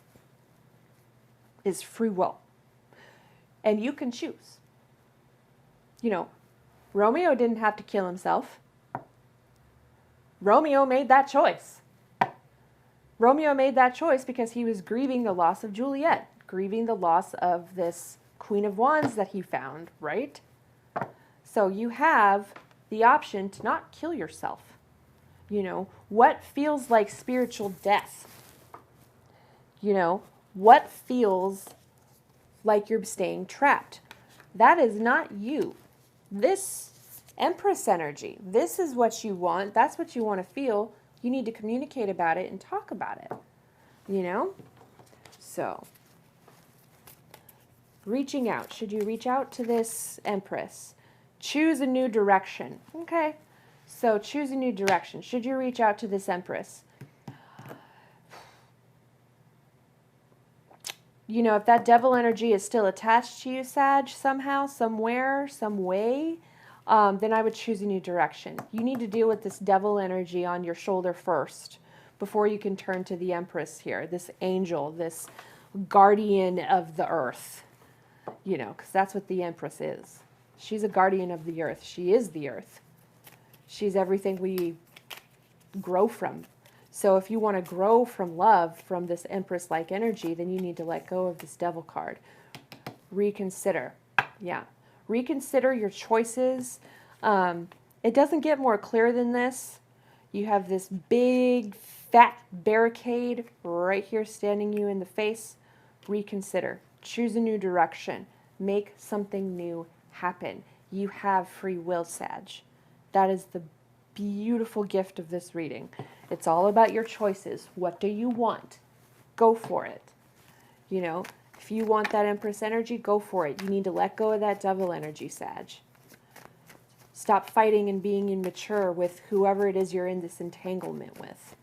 is free will. And you can choose. You know, Romeo didn't have to kill himself. Romeo made that choice. Romeo made that choice because he was grieving the loss of Juliet, grieving the loss of this Queen of Wands that he found, right? So you have the option to not kill yourself. You know, what feels like spiritual death? You know, what feels like you're staying trapped? That is not you. This Empress energy, this is what you want. That's what you want to feel. You need to communicate about it and talk about it, you know? So, reaching out. Should you reach out to this Empress? Choose a new direction. Okay. So choose a new direction. Should you reach out to this Empress? You know, if that devil energy is still attached to you, Sag, somehow, somewhere, some way, then I would choose a new direction. You need to deal with this devil energy on your shoulder first before you can turn to the Empress here, this angel, this guardian of the earth, you know, because that's what the Empress is. She's a guardian of the earth. She is the earth. She's everything we grow from. So if you want to grow from love, from this Empress-like energy, then you need to let go of this devil card. Reconsider. Yeah. Reconsider your choices. It doesn't get more clear than this. You have this big, fat barricade right here standing you in the face. Reconsider. Choose a new direction. Make something new happen. You have free will, Sag. That is the beautiful gift of this reading. It's all about your choices. What do you want? Go for it. You know, if you want that Empress energy, go for it. You need to let go of that devil energy, Sag. Stop fighting and being immature with whoever it is you're in this entanglement with.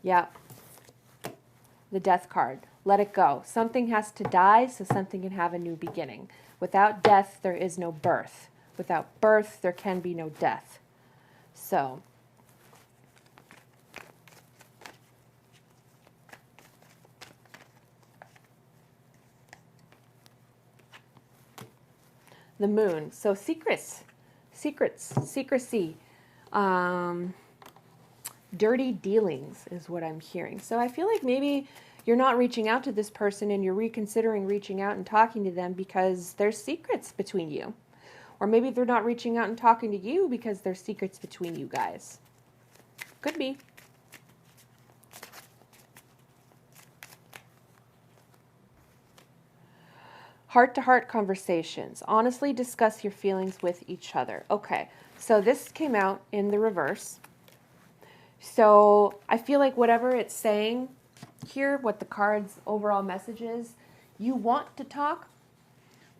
Yeah. The Death card. Let it go. Something has to die so something can have a new beginning. Without death, there is no birth. Without birth, there can be no death. So, the moon. So secrets, secrecy, dirty dealings is what I'm hearing. So I feel like maybe you're not reaching out to this person and you're reconsidering reaching out and talking to them because there's secrets between you. Or maybe they're not reaching out and talking to you because there's secrets between you guys. Could be. Heart-to-heart conversations. Honestly discuss your feelings with each other. Okay, so this came out in the reverse. So I feel like whatever it's saying here, what the card's overall message is, you want to talk,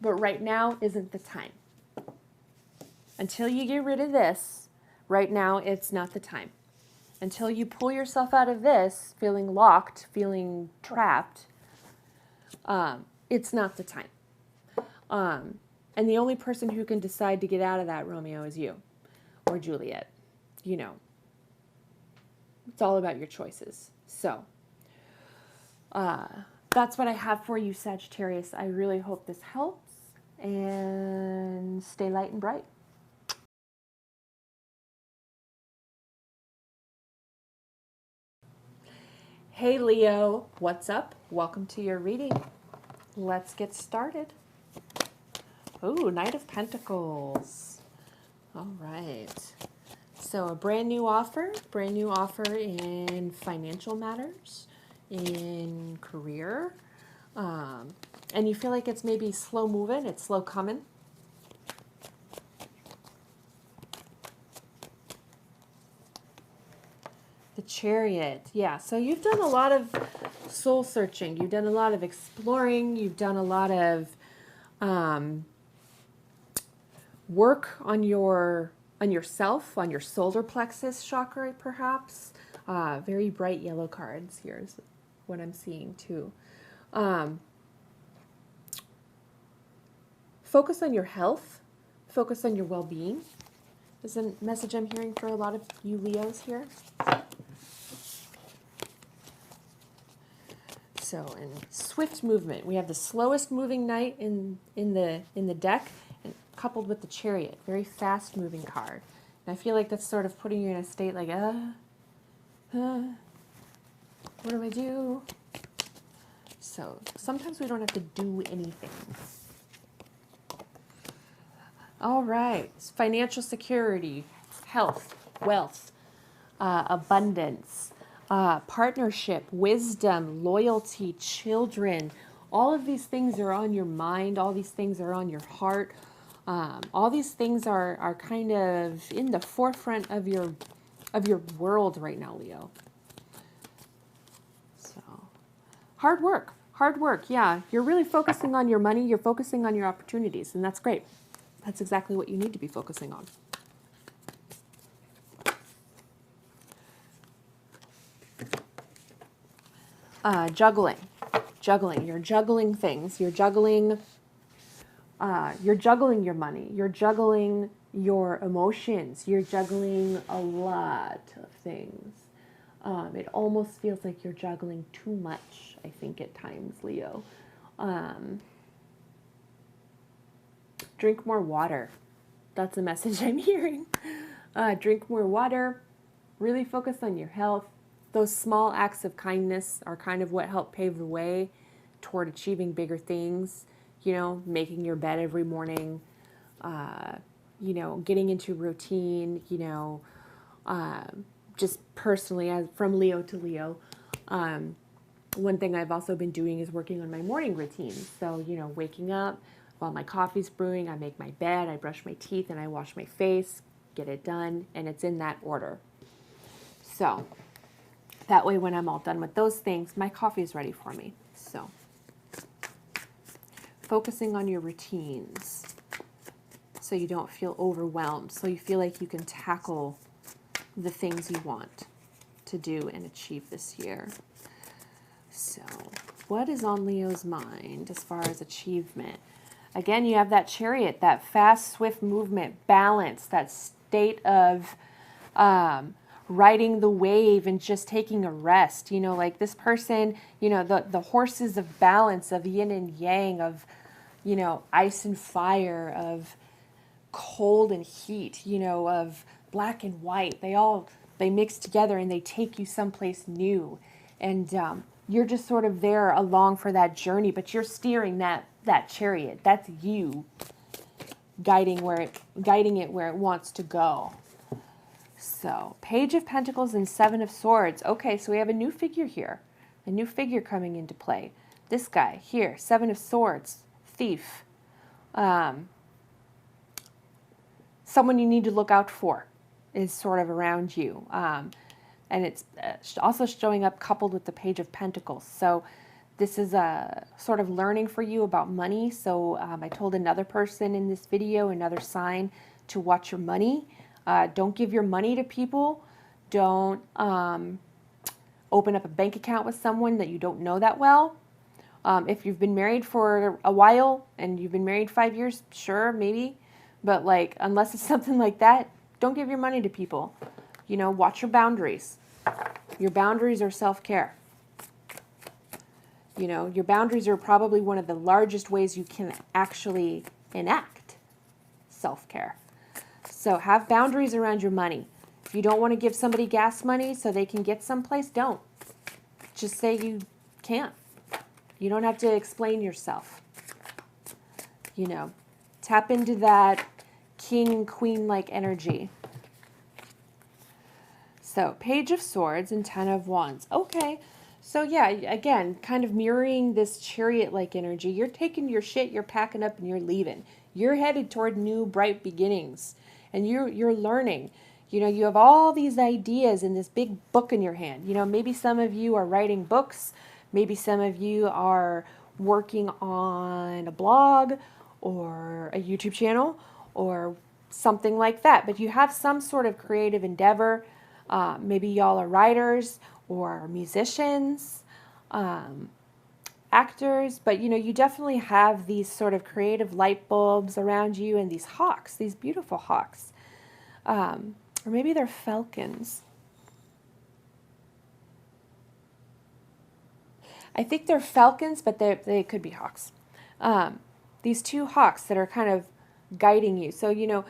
but right now isn't the time. Until you get rid of this, right now it's not the time. Until you pull yourself out of this, feeling locked, feeling trapped, it's not the time. And the only person who can decide to get out of that, Romeo, is you or Juliet. You know, it's all about your choices. So that's what I have for you, Sagittarius. I really hope this helps, and stay light and bright. Hey Leo, what's up? Welcome to your reading. Let's get started. Ooh, Knight of Pentacles. All right. So a brand new offer in financial matters, in career, and you feel like it's maybe slow moving, it's slow coming. The Chariot. Yeah, so you've done a lot of soul searching. You've done a lot of exploring. You've done a lot of work on yourself, on your solar plexus chakra, perhaps. Very bright yellow cards. Here's what I'm seeing too. Focus on your health. Focus on your well-being. Is a message I'm hearing for a lot of you Leos here. So, in swift movement, we have the slowest moving knight in the deck, and coupled with the Chariot, very fast moving card. And I feel like that's sort of putting you in a state like, what do I do? So sometimes we don't have to do anything. All right, financial security, health, wealth, abundance. Partnership, wisdom, loyalty, children, all of these things are on your mind. All these things are on your heart. All these things are kind of in the forefront of your world right now, Leo. So, hard work. Yeah, you're really focusing on your money. You're focusing on your opportunities, and that's great. That's exactly what you need to be focusing on. Juggling. You're juggling things. You're juggling your money. You're juggling your emotions. You're juggling a lot of things. It almost feels like you're juggling too much, I think, at times, Leo. Drink more water. That's a message I'm hearing. Drink more water. Really focus on your health. Those small acts of kindness are kind of what help pave the way toward achieving bigger things. You know, making your bed every morning, you know, getting into routine, you know, just personally, as from Leo to Leo. One thing I've also been doing is working on my morning routine. So, you know, waking up while my coffee's brewing, I make my bed, I brush my teeth, and I wash my face, get it done, and it's in that order. So that way, when I'm all done with those things, my coffee is ready for me. So, focusing on your routines so you don't feel overwhelmed, so you feel like you can tackle the things you want to do and achieve this year. So, what is on Leo's mind as far as achievement? Again, you have that Chariot, that fast, swift movement, balance, that state of riding the wave and just taking a rest. You know, like this person, you know, the horses of balance, of yin and yang, of you know, ice and fire, of cold and heat, you know, of black and white. They mix together and they take you someplace new. And you're just sort of there along for that journey, but you're steering that chariot. That's you guiding it where it wants to go. So, Page of Pentacles and Seven of Swords. Okay, so we have a new figure here. A new figure coming into play. This guy here, Seven of Swords, thief. Someone you need to look out for is sort of around you. And it's also showing up coupled with the Page of Pentacles. So this is a sort of learning for you about money. So I told another person in this video, another sign, to watch your money. Don't give your money to people. Don't open up a bank account with someone that you don't know that well. If you've been married for a while and you've been married 5 years, sure, maybe. But like, unless it's something like that, don't give your money to people. You know, watch your boundaries. Your boundaries are self-care. You know, your boundaries are probably one of the largest ways you can actually enact self-care. So have boundaries around your money. If you don't want to give somebody gas money so they can get someplace, don't. Just say you can't. You don't have to explain yourself. You know, tap into that king and queen-like energy. So, Page of Swords and Ten of Wands. Okay, so yeah, again, kind of mirroring this chariot-like energy. You're taking your shit, you're packing up, and you're leaving. You're headed toward new, bright beginnings, and you're learning. You know, you have all these ideas in this big book in your hand. You know, maybe some of you are writing books. Maybe some of you are working on a blog or a YouTube channel or something like that. But you have some sort of creative endeavor. Maybe y'all are writers or musicians, actors, but you know, you definitely have these sort of creative light bulbs around you and these hawks, these beautiful hawks. Or maybe they're falcons. I think they're falcons, but they could be hawks. These two hawks that are kind of guiding you. So, you know,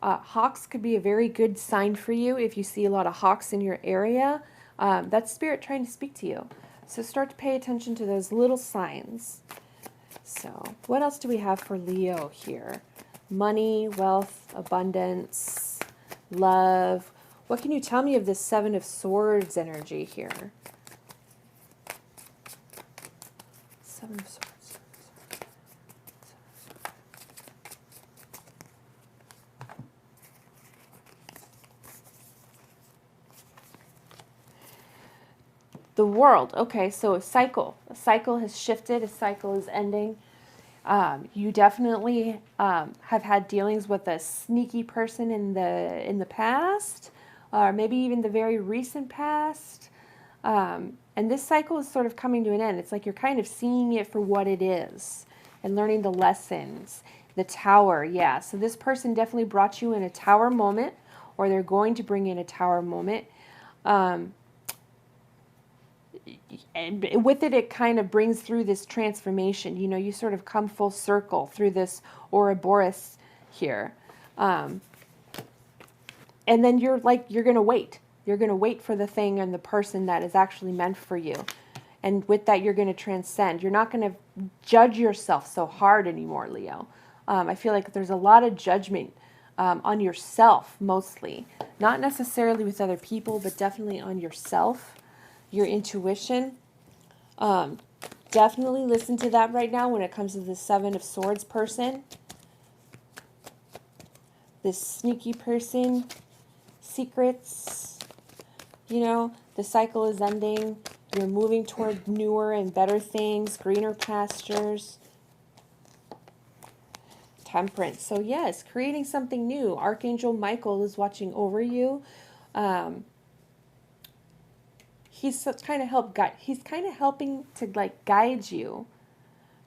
hawks could be a very good sign for you if you see a lot of hawks in your area. That's spirit trying to speak to you. So start to pay attention to those little signs. So what else do we have for Leo here? Money, wealth, abundance, love. What can you tell me of this Seven of Swords energy here? Seven of Swords. The World. Okay, so a cycle. A cycle has shifted. A cycle is ending. You definitely have had dealings with a sneaky person in the past, or maybe even the very recent past. And this cycle is sort of coming to an end. It's like you're kind of seeing it for what it is and learning the lessons. The Tower, yeah. So this person definitely brought you in a tower moment, or they're going to bring in a tower moment. And with it, it kind of brings through this transformation. You know, you sort of come full circle through this Ouroboros here. And then you're going to wait. You're going to wait for the thing and the person that is actually meant for you. And with that, you're going to transcend. You're not going to judge yourself so hard anymore, Leo. I feel like there's a lot of judgment on yourself, mostly. Not necessarily with other people, but definitely on yourself. Your intuition. Definitely listen to that right now when it comes to the Seven of Swords person. This sneaky person. Secrets. You know, the cycle is ending. You're moving toward newer and better things. Greener pastures. Temperance. So yes, creating something new. Archangel Michael is watching over you. He's kind of helping to like guide you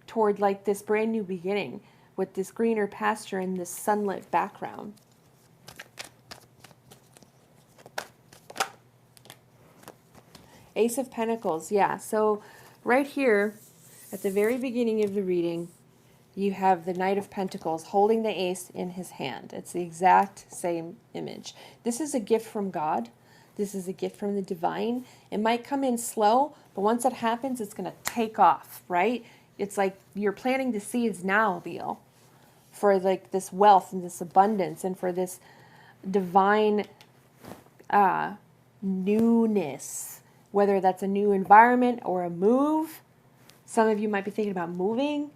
toward like this brand new beginning with this greener pasture and this sunlit background. Ace of Pentacles, yeah. So right here at the very beginning of the reading, you have the Knight of Pentacles holding the ace in his hand. It's the exact same image. This is a gift from God. This is a gift from the divine. It might come in slow, but once it happens, it's going to take off, right? It's like you're planting the seeds now, Leo, for like this wealth and this abundance and for this divine newness, whether that's a new environment or a move. Some of you might be thinking about moving,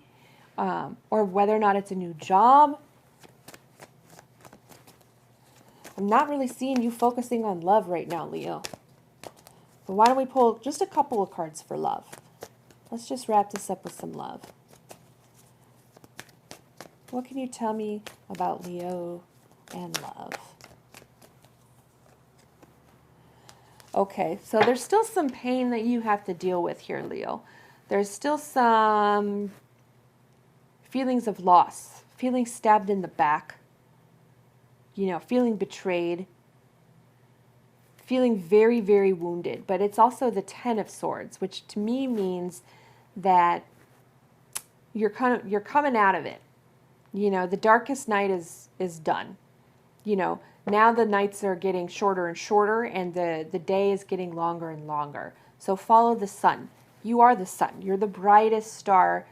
or whether or not it's a new job. I'm not really seeing you focusing on love right now, Leo. But why don't we pull just a couple of cards for love? Let's just wrap this up with some love. What can you tell me about Leo and love? Okay, so there's still some pain that you have to deal with here, Leo. There's still some feelings of loss, feeling stabbed in the back, you know, feeling betrayed, feeling very, very wounded. But it's also the Ten of Swords, which to me means that you're coming out of it. You know, the darkest night is done. You know, now the nights are getting shorter and shorter, and the day is getting longer and longer. So follow the sun. You are the sun. You're the brightest star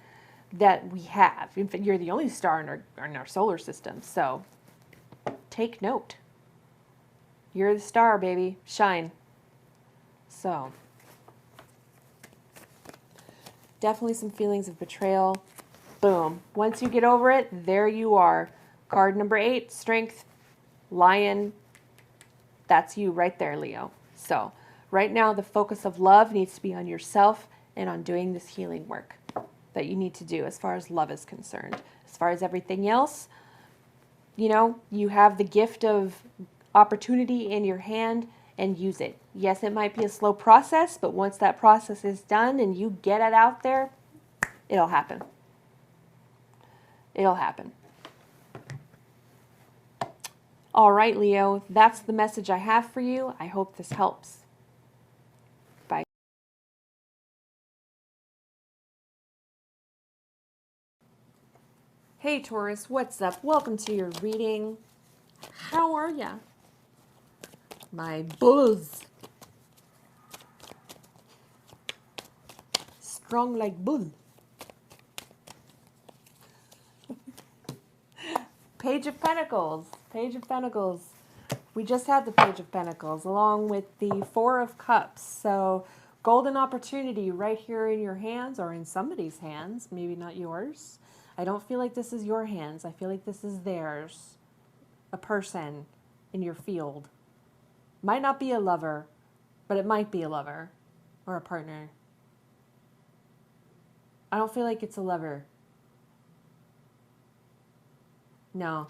that we have. In fact, you're the only star in our solar system. So take note. You're the star, baby. Shine. So definitely some feelings of betrayal. Boom. Once you get over it, there you are. Card number 8, Strength, Lion. That's you right there, Leo. So right now, the focus of love needs to be on yourself and on doing this healing work that you need to do as far as love is concerned. As far as everything else, you know, you have the gift of opportunity in your hand and use it. Yes, it might be a slow process, but once that process is done and you get it out there, it'll happen. It'll happen. All right, Leo, that's the message I have for you. I hope this helps. Bye. Hey, Taurus, what's up? Welcome to your reading. How are ya? My bulls. Strong like bull. Page of Pentacles. Page of Pentacles. We just had the Page of Pentacles along with the Four of Cups. So golden opportunity right here in your hands or in somebody's hands. Maybe not yours. I don't feel like this is your hands. I feel like this is theirs. A person in your field. Might not be a lover, but it might be a lover or a partner. I don't feel like it's a lover. No,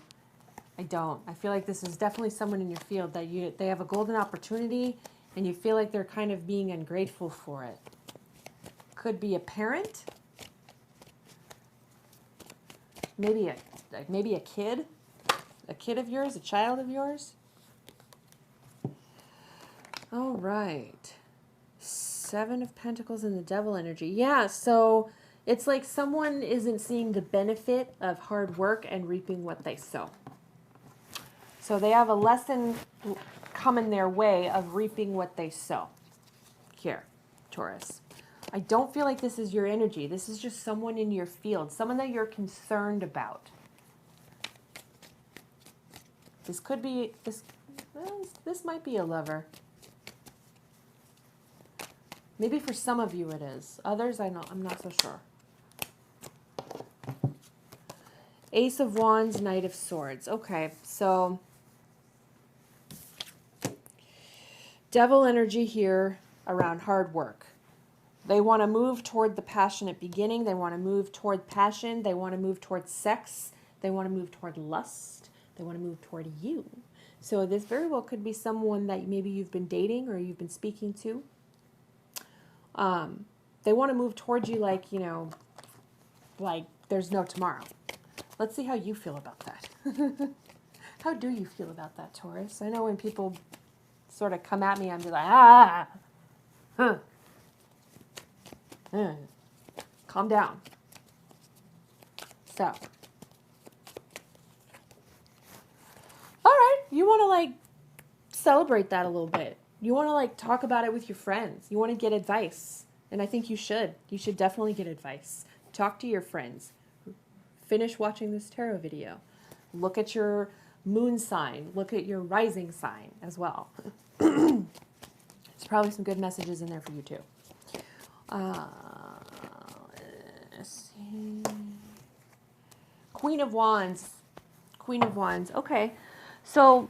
I don't. I feel like this is definitely someone in your field that they have a golden opportunity and you feel like they're kind of being ungrateful for it. Could be a parent. Maybe a kid. A kid of yours, a child of yours. All right. Seven of Pentacles and the Devil energy. Yeah, so it's like someone isn't seeing the benefit of hard work and reaping what they sow. So they have a lesson coming their way of reaping what they sow. Here, Taurus. I don't feel like this is your energy. This is just someone in your field, someone that you're concerned about. This could be, this might be a lover. Maybe for some of you it is. Others, I'm not so sure. Ace of Wands, Knight of Swords. Okay, so Devil energy here around hard work. They want to move toward the passionate beginning. They want to move toward passion. They want to move toward sex. They want to move toward lust. They want to move toward you. So this very well could be someone that maybe you've been dating or you've been speaking to. They want to move towards you like, you know, like there's no tomorrow. Let's see how you feel about that. How do you feel about that, Taurus? I know when people sort of come at me, I'm just like, calm down. So, all right, you want to like celebrate that a little bit. You want to like talk about it with your friends. You want to get advice. And I think you should. You should definitely get advice. Talk to your friends. Finish watching this tarot video. Look at your moon sign. Look at your rising sign as well. There's probably some good messages in there for you too. Let's see. Queen of Wands. Queen of Wands. Okay. So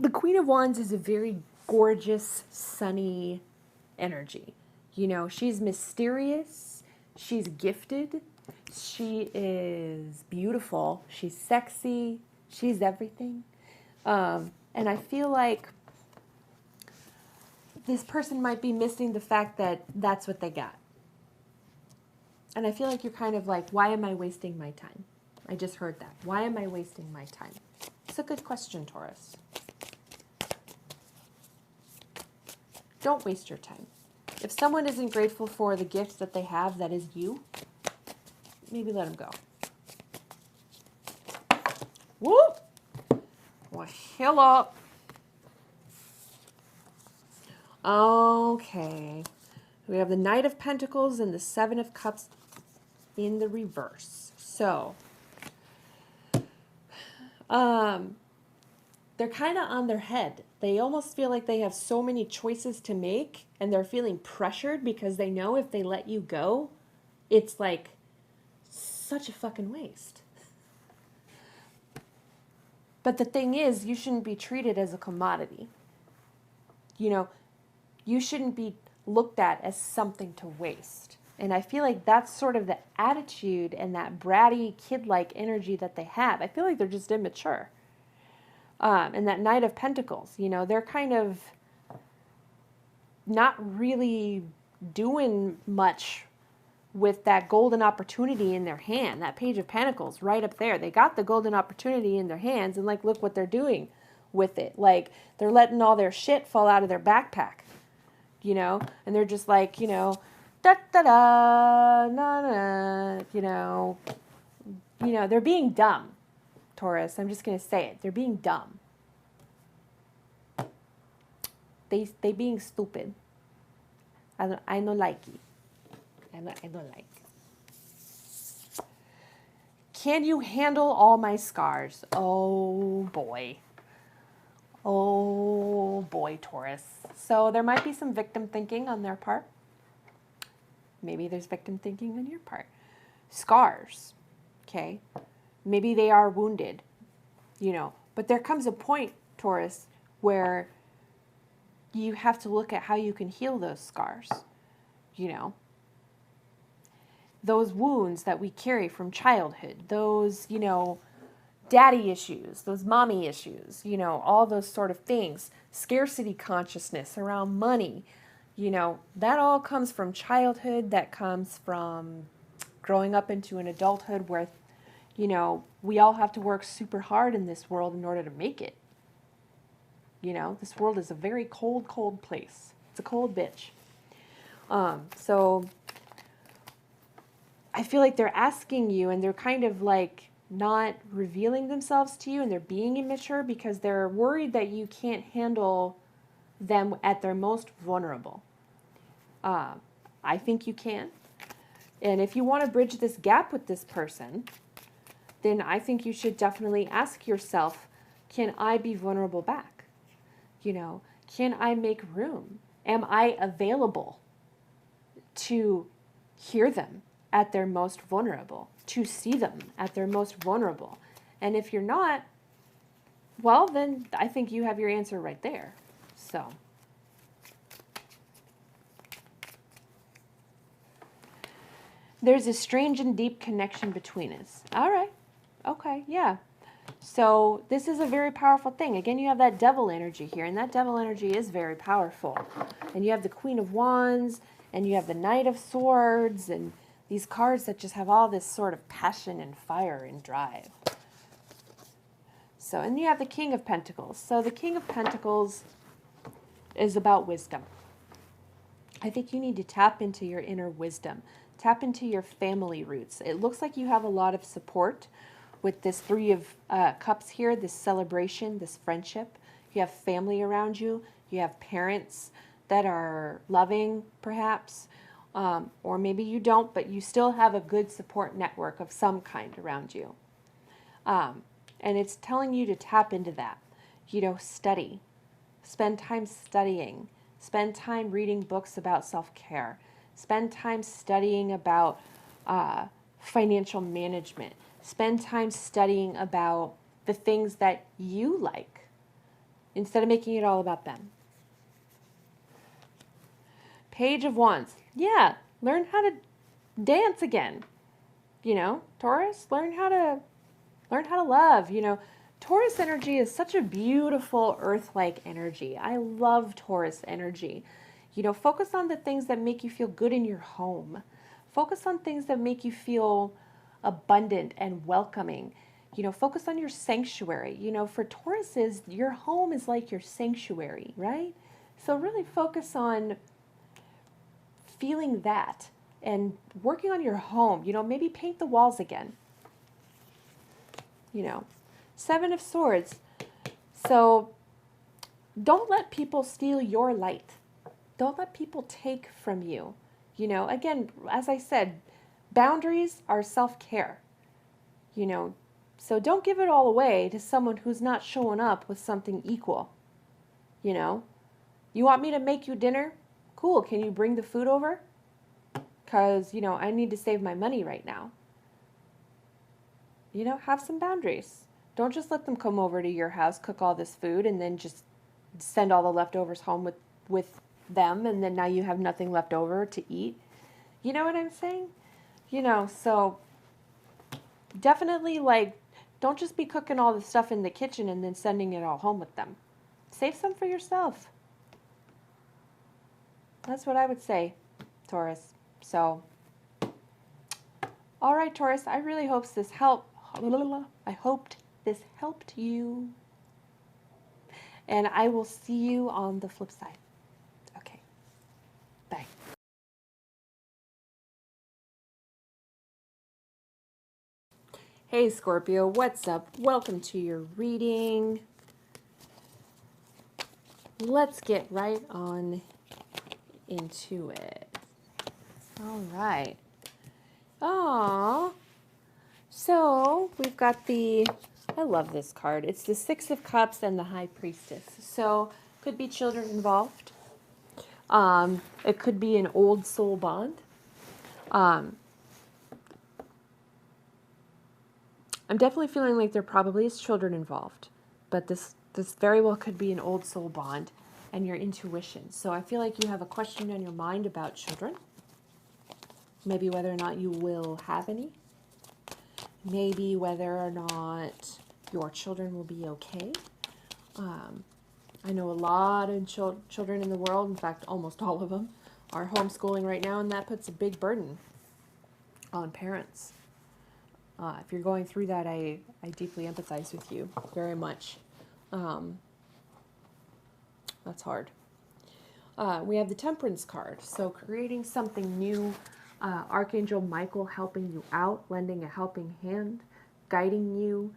the Queen of Wands is a very gorgeous, sunny energy. You know, she's mysterious. She's gifted. She is beautiful. She's sexy. She's everything. And I feel like this person might be missing the fact that that's what they got. And I feel like you're kind of like, why am I wasting my time? I just heard that. Why am I wasting my time? It's a good question, Taurus. Don't waste your time. If someone isn't grateful for the gift that they have, that is you, maybe let them go. Whoop! Well, heal up. Okay. We have the Knight of Pentacles and the Seven of Cups in the reverse. So, they're kind of on their head. They almost feel like they have so many choices to make, and they're feeling pressured because they know if they let you go, it's like such a fucking waste. But the thing is, you shouldn't be treated as a commodity. You know, you shouldn't be looked at as something to waste. And I feel like that's sort of the attitude and that bratty, kid-like energy that they have. I feel like they're just immature. And that Knight of Pentacles, you know, they're kind of not really doing much with that golden opportunity in their hand. That Page of Pentacles right up there. They got the golden opportunity in their hands, and like, look what they're doing with it. Like, they're letting all their shit fall out of their backpack, you know, and they're just like, you know, da da da, na na, you know, they're being dumb. Taurus, I'm just going to say it. They're being dumb. They being stupid. I don't like it. I don't like it. Can you handle all my scars? Oh boy. Oh boy, Taurus. So there might be some victim thinking on their part. Maybe there's victim thinking on your part. Scars. Okay. Maybe they are wounded, you know, but there comes a point, Taurus, where you have to look at how you can heal those scars, you know, those wounds that we carry from childhood, those, you know, daddy issues, those mommy issues, you know, all those sort of things, scarcity consciousness around money, you know, that all comes from childhood, that comes from growing up into an adulthood where, you know, we all have to work super hard in this world in order to make it. You know, this world is a very cold, cold place. It's a cold bitch. So I feel like they're asking you, and they're kind of like not revealing themselves to you, and they're being immature because they're worried that you can't handle them at their most vulnerable. I think you can. And if you want to bridge this gap with this person, then I think you should definitely ask yourself, can I be vulnerable back? You know, can I make room? Am I available to hear them at their most vulnerable, to see them at their most vulnerable? And if you're not, well, then I think you have your answer right there. So, there's a strange and deep connection between us. All right. Okay, yeah. So this is a very powerful thing. Again, you have that devil energy here, and that devil energy is very powerful. And you have the Queen of Wands, and you have the Knight of Swords, and these cards that just have all this sort of passion and fire and drive. So, and you have the King of Pentacles. So the King of Pentacles is about wisdom. I think you need to tap into your inner wisdom, Tap into your family roots. It looks like you have a lot of support with this Three of Cups here, this celebration, this friendship. You have family around you. You have parents that are loving, perhaps. Or maybe you don't, but you still have a good support network of some kind around you. And it's telling you to tap into that. Study. Spend time studying. Spend time reading books about self-care. Spend time studying about financial management. Spend time studying about the things that you like instead of making it all about them. Page of Wands. Yeah, learn how to dance again. Taurus, learn how to love. Taurus energy is such a beautiful earth-like energy. I love Taurus energy. Focus on the things that make you feel good in your home. Focus on things that make you feel abundant and welcoming. Focus on your sanctuary. For Tauruses, your home is like your sanctuary, right? So really focus on feeling that and working on your home. Maybe paint the walls again. Seven of Swords. So don't let people steal your light. Don't let people take from you. Again, as I said, boundaries are self-care. So don't give it all away to someone who's not showing up with something equal. You want me to make you dinner? Cool. Can you bring the food over? Because, I need to save my money right now. Have some boundaries. Don't just let them come over to your house, cook all this food, and then just send all the leftovers home with them, and then now you have nothing left over to eat. You know what I'm saying? So definitely, don't just be cooking all the stuff in the kitchen and then sending it all home with them. Save some for yourself. That's what I would say, Taurus. So, all right, Taurus, I really hope this helped. I hoped this helped you. And I will see you on the flip side. Okay. Bye. Hey, Scorpio, what's up? Welcome to your reading. Let's get right on into it. All right. So we've got I love this card. It's the Six of Cups and the High Priestess. So could be children involved. It could be an old soul bond. I'm definitely feeling like there probably is children involved, but this very well could be an old soul bond and your intuition. So I feel like you have a question on your mind about children. Maybe whether or not you will have any. Maybe whether or not your children will be okay. I know a lot of children in the world, in fact, almost all of them, are homeschooling right now, and that puts a big burden on parents. If you're going through that, I deeply empathize with you very much. That's hard. We have the Temperance card. So creating something new, Archangel Michael helping you out, lending a helping hand, guiding you,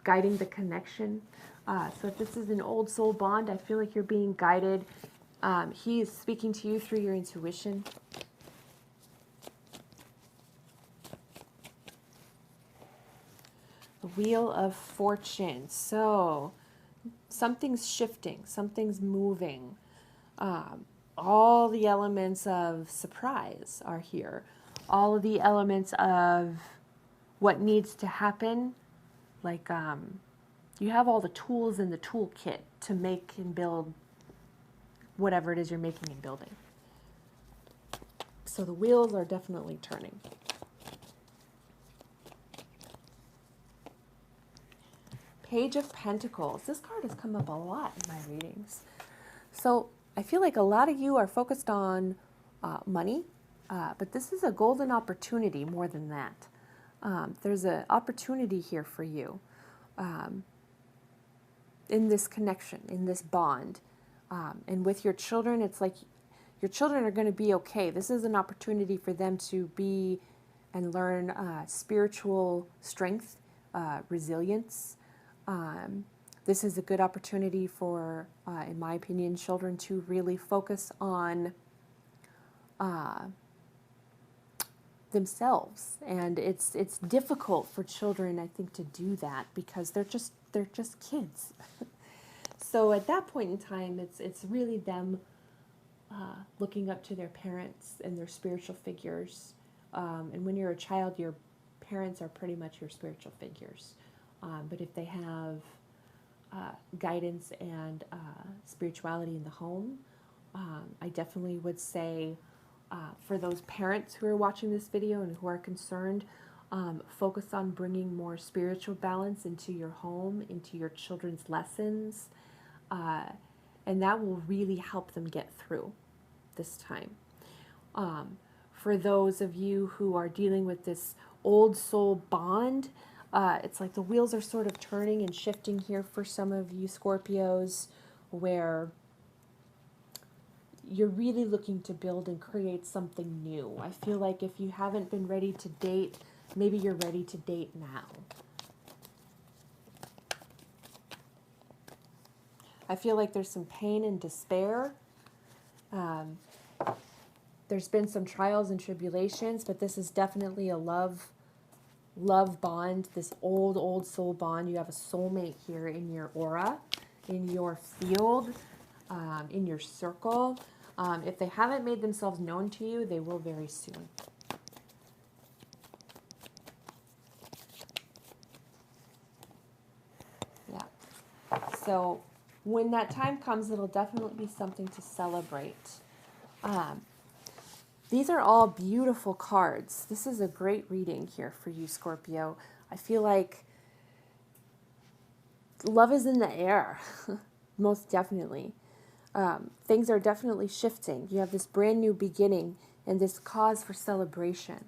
guiding the connection. So if this is an old soul bond, I feel like you're being guided. He is speaking to you through your intuition. The Wheel of Fortune. So something's shifting, something's moving. All the elements of surprise are here. All of the elements of what needs to happen. Like you have all the tools in the toolkit to make and build whatever it is you're making and building. So the wheels are definitely turning. Page of Pentacles. This card has come up a lot in my readings. So I feel like a lot of you are focused on money, but this is a golden opportunity more than that. There's an opportunity here for you in this connection, in this bond. And with your children, it's like Your children are going to be okay. This is an opportunity for them to be and learn spiritual strength, resilience. This is a good opportunity for, in my opinion, children to really focus on themselves. And it's difficult for children, I think, to do that because they're just kids. So at that point in time, it's really them looking up to their parents and their spiritual figures. And when you're a child, your parents are pretty much your spiritual figures. But if they have guidance and spirituality in the home, I definitely would say for those parents who are watching this video and who are concerned, focus on bringing more spiritual balance into your home, into your children's lessons, and that will really help them get through this time. For those of you who are dealing with this old soul bond, it's like the wheels are sort of turning and shifting here for some of you Scorpios, where you're really looking to build and create something new. I feel like if you haven't been ready to date, maybe you're ready to date now. I feel like there's some pain and despair. There's been some trials and tribulations, but this is definitely a love bond, this old soul bond. You have a soulmate here in your aura, in your field, in your circle. If they haven't made themselves known to you, they will very soon. Yeah. So when that time comes, it'll definitely be something to celebrate. These are all beautiful cards. This is a great reading here for you, Scorpio. I feel like love is in the air, most definitely. Things are definitely shifting. You have this brand new beginning and this cause for celebration.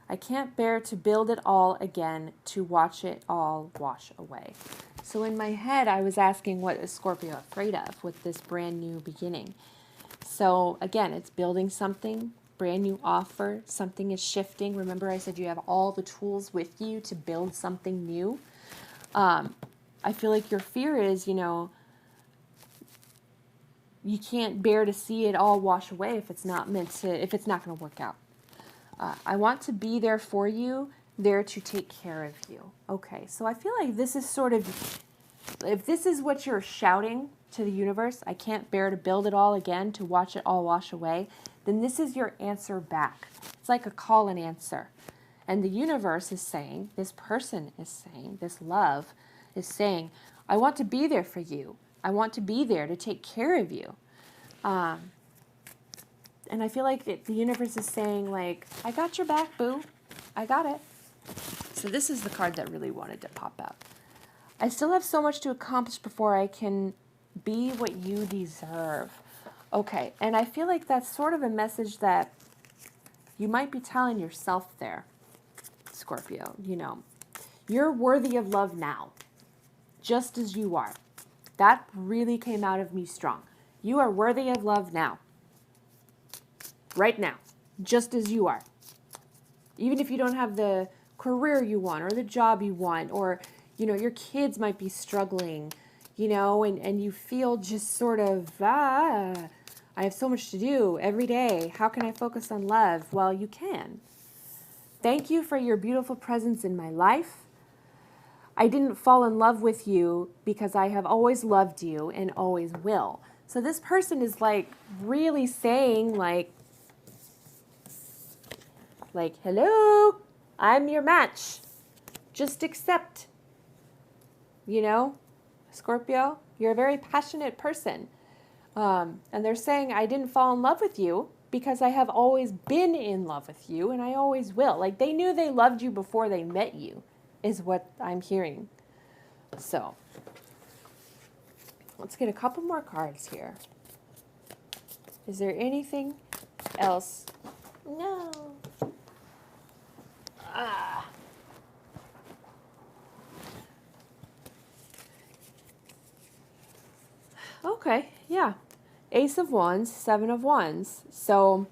I can't bear to build it all again, to watch it all wash away. So in my head, I was asking, what is Scorpio afraid of with this brand new beginning? So again, it's building something, brand new offer, something is shifting. Remember I said you have all the tools with you to build something new. I feel like your fear is, you can't bear to see it all wash away if it's not going to work out. I want to be there for you, there to take care of you. Okay, so I feel like this is sort of, if this is what you're shouting to the universe, I can't bear to build it all again, to watch it all wash away, then this is your answer back. It's like a call and answer. And the universe is saying, this person is saying, this love is saying, I want to be there for you. I want to be there to take care of you. And I feel like the universe is saying, like, I got your back, boo. I got it. So this is the card that really wanted to pop out. I still have so much to accomplish before I can be what you deserve. Okay, and I feel like that's sort of a message that you might be telling yourself there, Scorpio. You're worthy of love now, just as you are. That really came out of me strong. You are worthy of love now. Right now, just as you are. Even if you don't have the career you want or the job you want, or, your kids might be struggling, and you feel just sort of, I have so much to do every day. How can I focus on love? Well, you can. Thank you for your beautiful presence in my life. I didn't fall in love with you because I have always loved you and always will. So this person is like really saying like, hello, I'm your match. Just accept. Scorpio, you're a very passionate person. And they're saying, I didn't fall in love with you because I have always been in love with you and I always will. Like they knew they loved you before they met you, is what I'm hearing. So, let's get a couple more cards here. Is there anything else? No. Okay, yeah. Ace of Wands, Seven of Wands. So,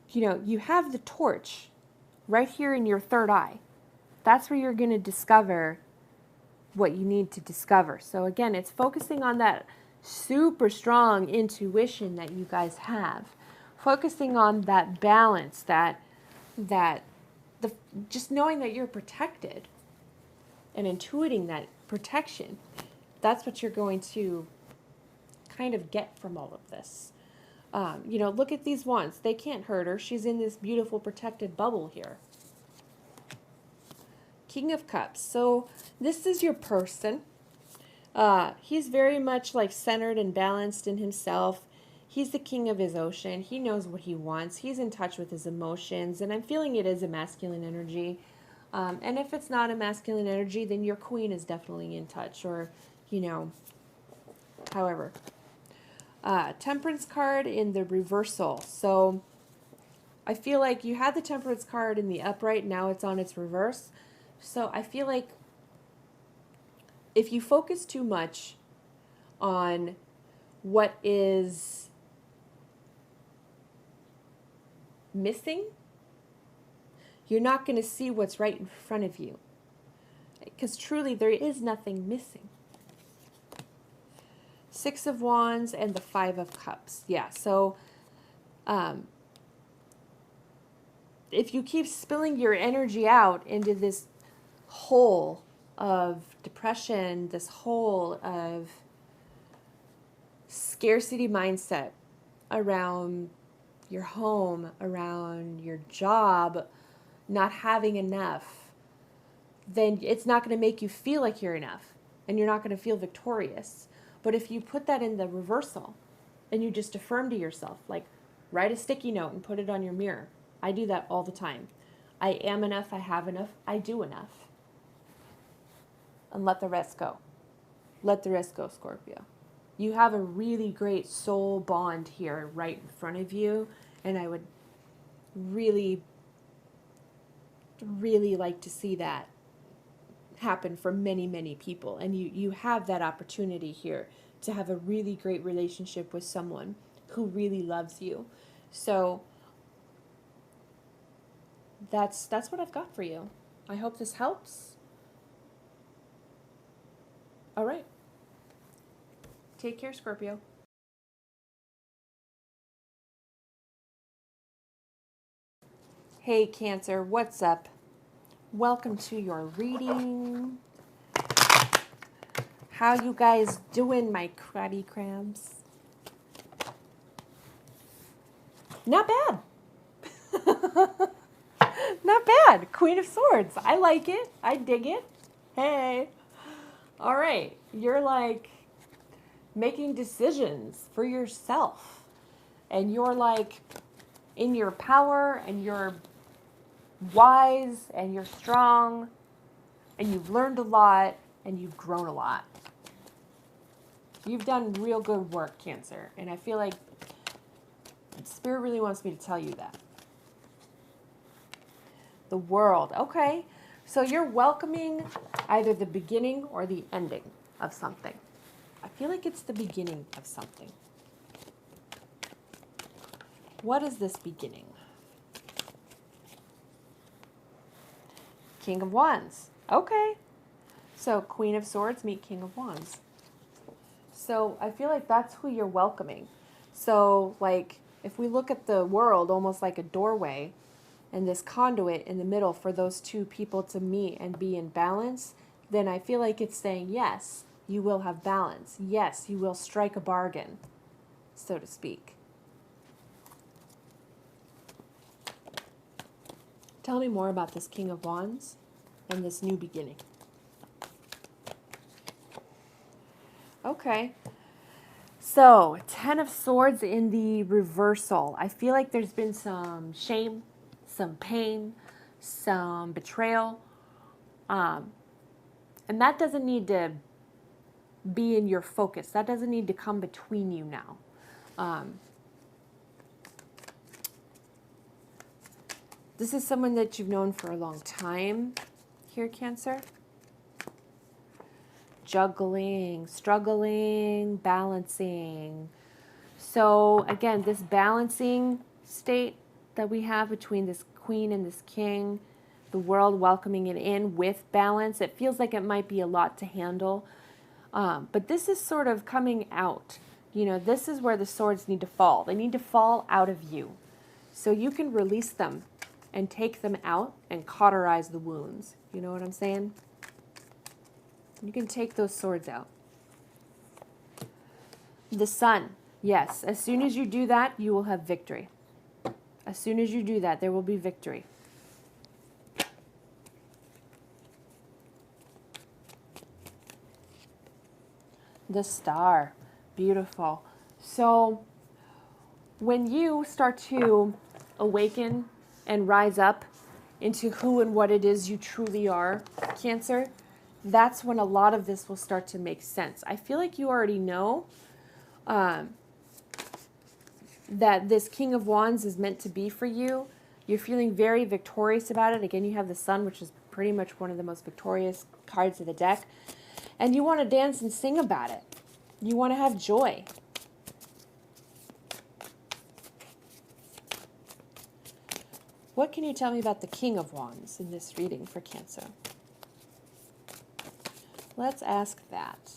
you know, you have the torch right here in your third eye. That's where you're going to discover what you need to discover. So again, it's focusing on that super strong intuition that you guys have. Focusing on that balance, just knowing that you're protected and intuiting that protection. That's what you're going to kind of get from all of this. You know, look at these wands. They can't hurt her. She's in this beautiful protected bubble here. King of Cups. So this is your person. He's very much like centered and balanced in himself. He's the king of his ocean. He knows what he wants. He's in touch with his emotions. And I'm feeling it is a masculine energy. And if it's not a masculine energy, then your queen is definitely in touch. Or, you know, however. Temperance card in the reversal. So I feel like you had the Temperance card in the upright. Now it's on its reverse. So I feel like if you focus too much on what is missing, you're not going to see what's right in front of you. Because truly there is nothing missing. Six of Wands and the Five of Cups. Yeah, so if you keep spilling your energy out into this hole of depression, this hole of scarcity mindset around your home, around your job, not having enough, then it's not going to make you feel like you're enough and you're not going to feel victorious. But if you put that in the reversal and you just affirm to yourself, like write a sticky note and put it on your mirror. I do that all the time. I am enough, I have enough, I do enough. And let the rest go. Let the rest go, Scorpio. You have a really great soul bond here right in front of you. And I would really, really like to see that happen for many, many people. And you have that opportunity here to have a really great relationship with someone who really loves you. So that's what I've got for you. I hope this helps. All right. Take care, Scorpio. Hey, Cancer, what's up? Welcome to your reading. How you guys doing, my crabby crabs? Not bad. Not bad. Queen of Swords. I like it. I dig it. Hey. All right. You're like making decisions for yourself. And you're like in your power and you're wise and you're strong and you've learned a lot and you've grown a lot. You've done real good work, Cancer. And I feel like Spirit really wants me to tell you that. The World. Okay. So you're welcoming either the beginning or the ending of something. I feel like it's the beginning of something. What is this beginning? King of Wands. Okay. So Queen of Swords meet King of Wands. So I feel like that's who you're welcoming. So like if we look at the world almost like a doorway and this conduit in the middle for those two people to meet and be in balance, then I feel like it's saying, yes, you will have balance. Yes, you will strike a bargain, so to speak. Tell me more about this King of Wands and this new beginning. Okay. So, Ten of Swords in the reversal. I feel like there's been some shame, some pain, some betrayal. And that doesn't need to be in your focus. That doesn't need to come between you now. This is someone that you've known for a long time here, Cancer. juggling, struggling, balancing. So again, this balancing state that we have between this queen and this king, the world welcoming it in with balance, it feels like it might be a lot to handle. But this is sort of coming out. You know, this is where the swords need to fall. They need to fall out of you so you can release them and take them out and cauterize the wounds. You know what I'm saying? You can take those swords out. The sun. Yes, as soon as you do that, you will have victory. As soon as you do that, there will be victory. The star. Beautiful. So when you start to awaken and rise up into who and what it is you truly are, Cancer, that's when a lot of this will start to make sense. I feel like you already know that this King of Wands is meant to be for you. You're feeling very victorious about it. Again, you have the Sun, which is pretty much one of the most victorious cards of the deck. And you want to dance and sing about it. You want to have joy. What can you tell me about the King of Wands in this reading for Cancer? Let's ask that.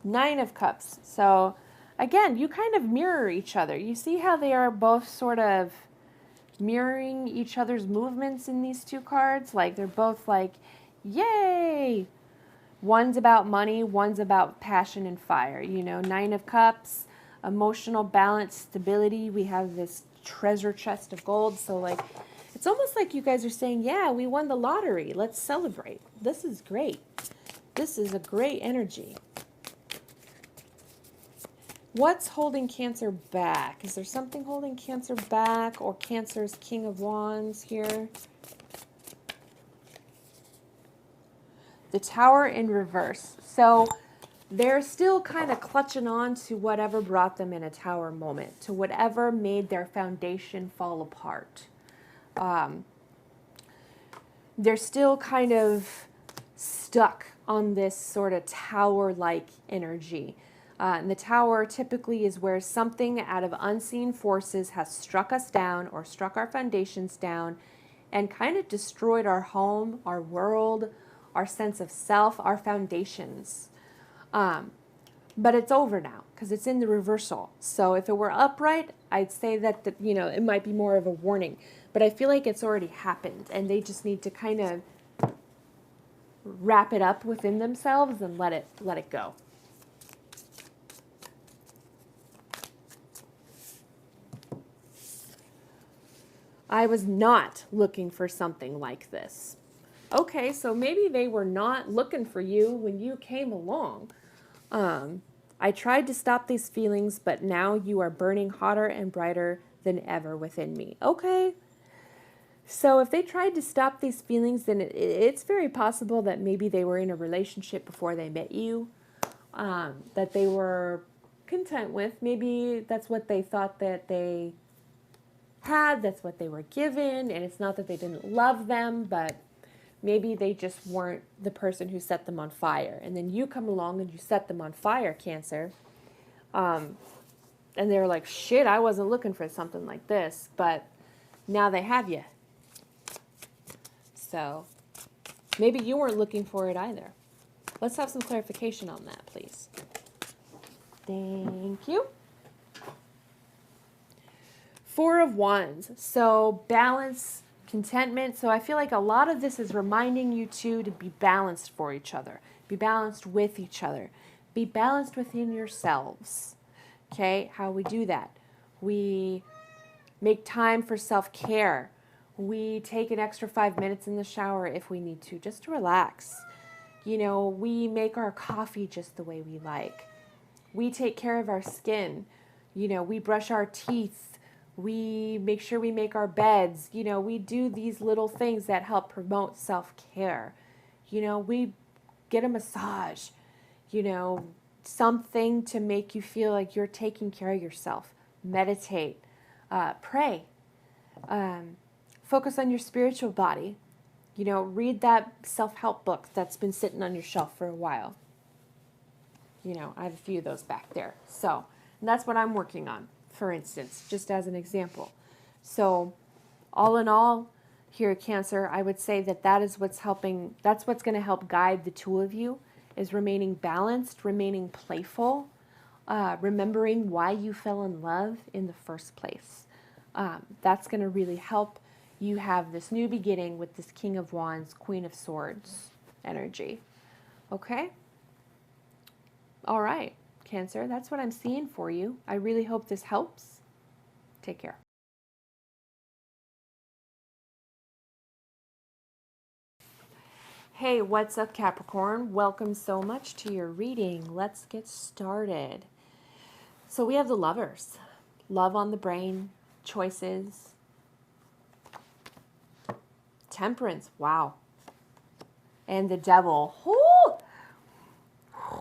Nine of Cups. So again, you kind of mirror each other. You see how they are both sort of mirroring each other's movements in these two cards? Like they're both like, yay! One's about money, one's about passion and fire. You know, Nine of Cups, emotional balance, stability. We have this treasure chest of gold. So like, it's almost like you guys are saying, yeah, we won the lottery. Let's celebrate. This is great. This is a great energy. What's holding Cancer back? Is there something holding Cancer back, or Cancer's King of Wands here? The Tower in reverse. So they're still kind of clutching on to whatever brought them in a tower moment, to whatever made their foundation fall apart. They're still kind of stuck on this sort of tower-like energy. And the tower typically is where something out of unseen forces has struck us down or struck our foundations down and kind of destroyed our home, our world, our sense of self, our foundations. But it's over now because it's in the reversal. So if it were upright, I'd say that, you know, it might be more of a warning. But I feel like it's already happened and they just need to kind of wrap it up within themselves and let it go. I was not looking for something like this. Okay, so maybe they were not looking for you when you came along. I tried to stop these feelings, but now you are burning hotter and brighter than ever within me. Okay. So if they tried to stop these feelings, then it's very possible that maybe they were in a relationship before they met you, that they were content with. Maybe that's what they thought that they had, that's what they were given, and it's not that they didn't love them, but maybe they just weren't the person who set them on fire. And then you come along and you set them on fire, Cancer. And they're like, shit, I wasn't looking for something like this, but now they have you. So maybe you weren't looking for it either. Let's have some clarification on that, please. Thank you. Four of Wands. So balance, contentment. So I feel like a lot of this is reminding you two to be balanced for each other. Be balanced with each other. Be balanced within yourselves. Okay, how we do that? We make time for self-care. We take an extra 5 minutes in the shower if we need to, just to relax. You know, we make our coffee just the way we like. We take care of our skin. You know, we brush our teeth. We make sure we make our beds. You know, we do these little things that help promote self-care. You know, we get a massage. You know, something to make you feel like you're taking care of yourself. Meditate. Pray. Focus on your spiritual body. You know, read that self-help book that's been sitting on your shelf for a while. You know, I have a few of those back there. So, and that's what I'm working on, for instance, just as an example. So, all in all, here at Cancer, I would say that that is what's helping, that's what's going to help guide the two of you, is remaining balanced, remaining playful, remembering why you fell in love in the first place. That's going to really help you have this new beginning with this King of Wands, Queen of Swords energy. Okay? All right, Cancer, that's what I'm seeing for you. I really hope this helps. Take care. Hey, what's up, Capricorn? Welcome so much to your reading. Let's get started. So we have the Lovers. Love on the brain, choices, Temperance, wow. And the Devil.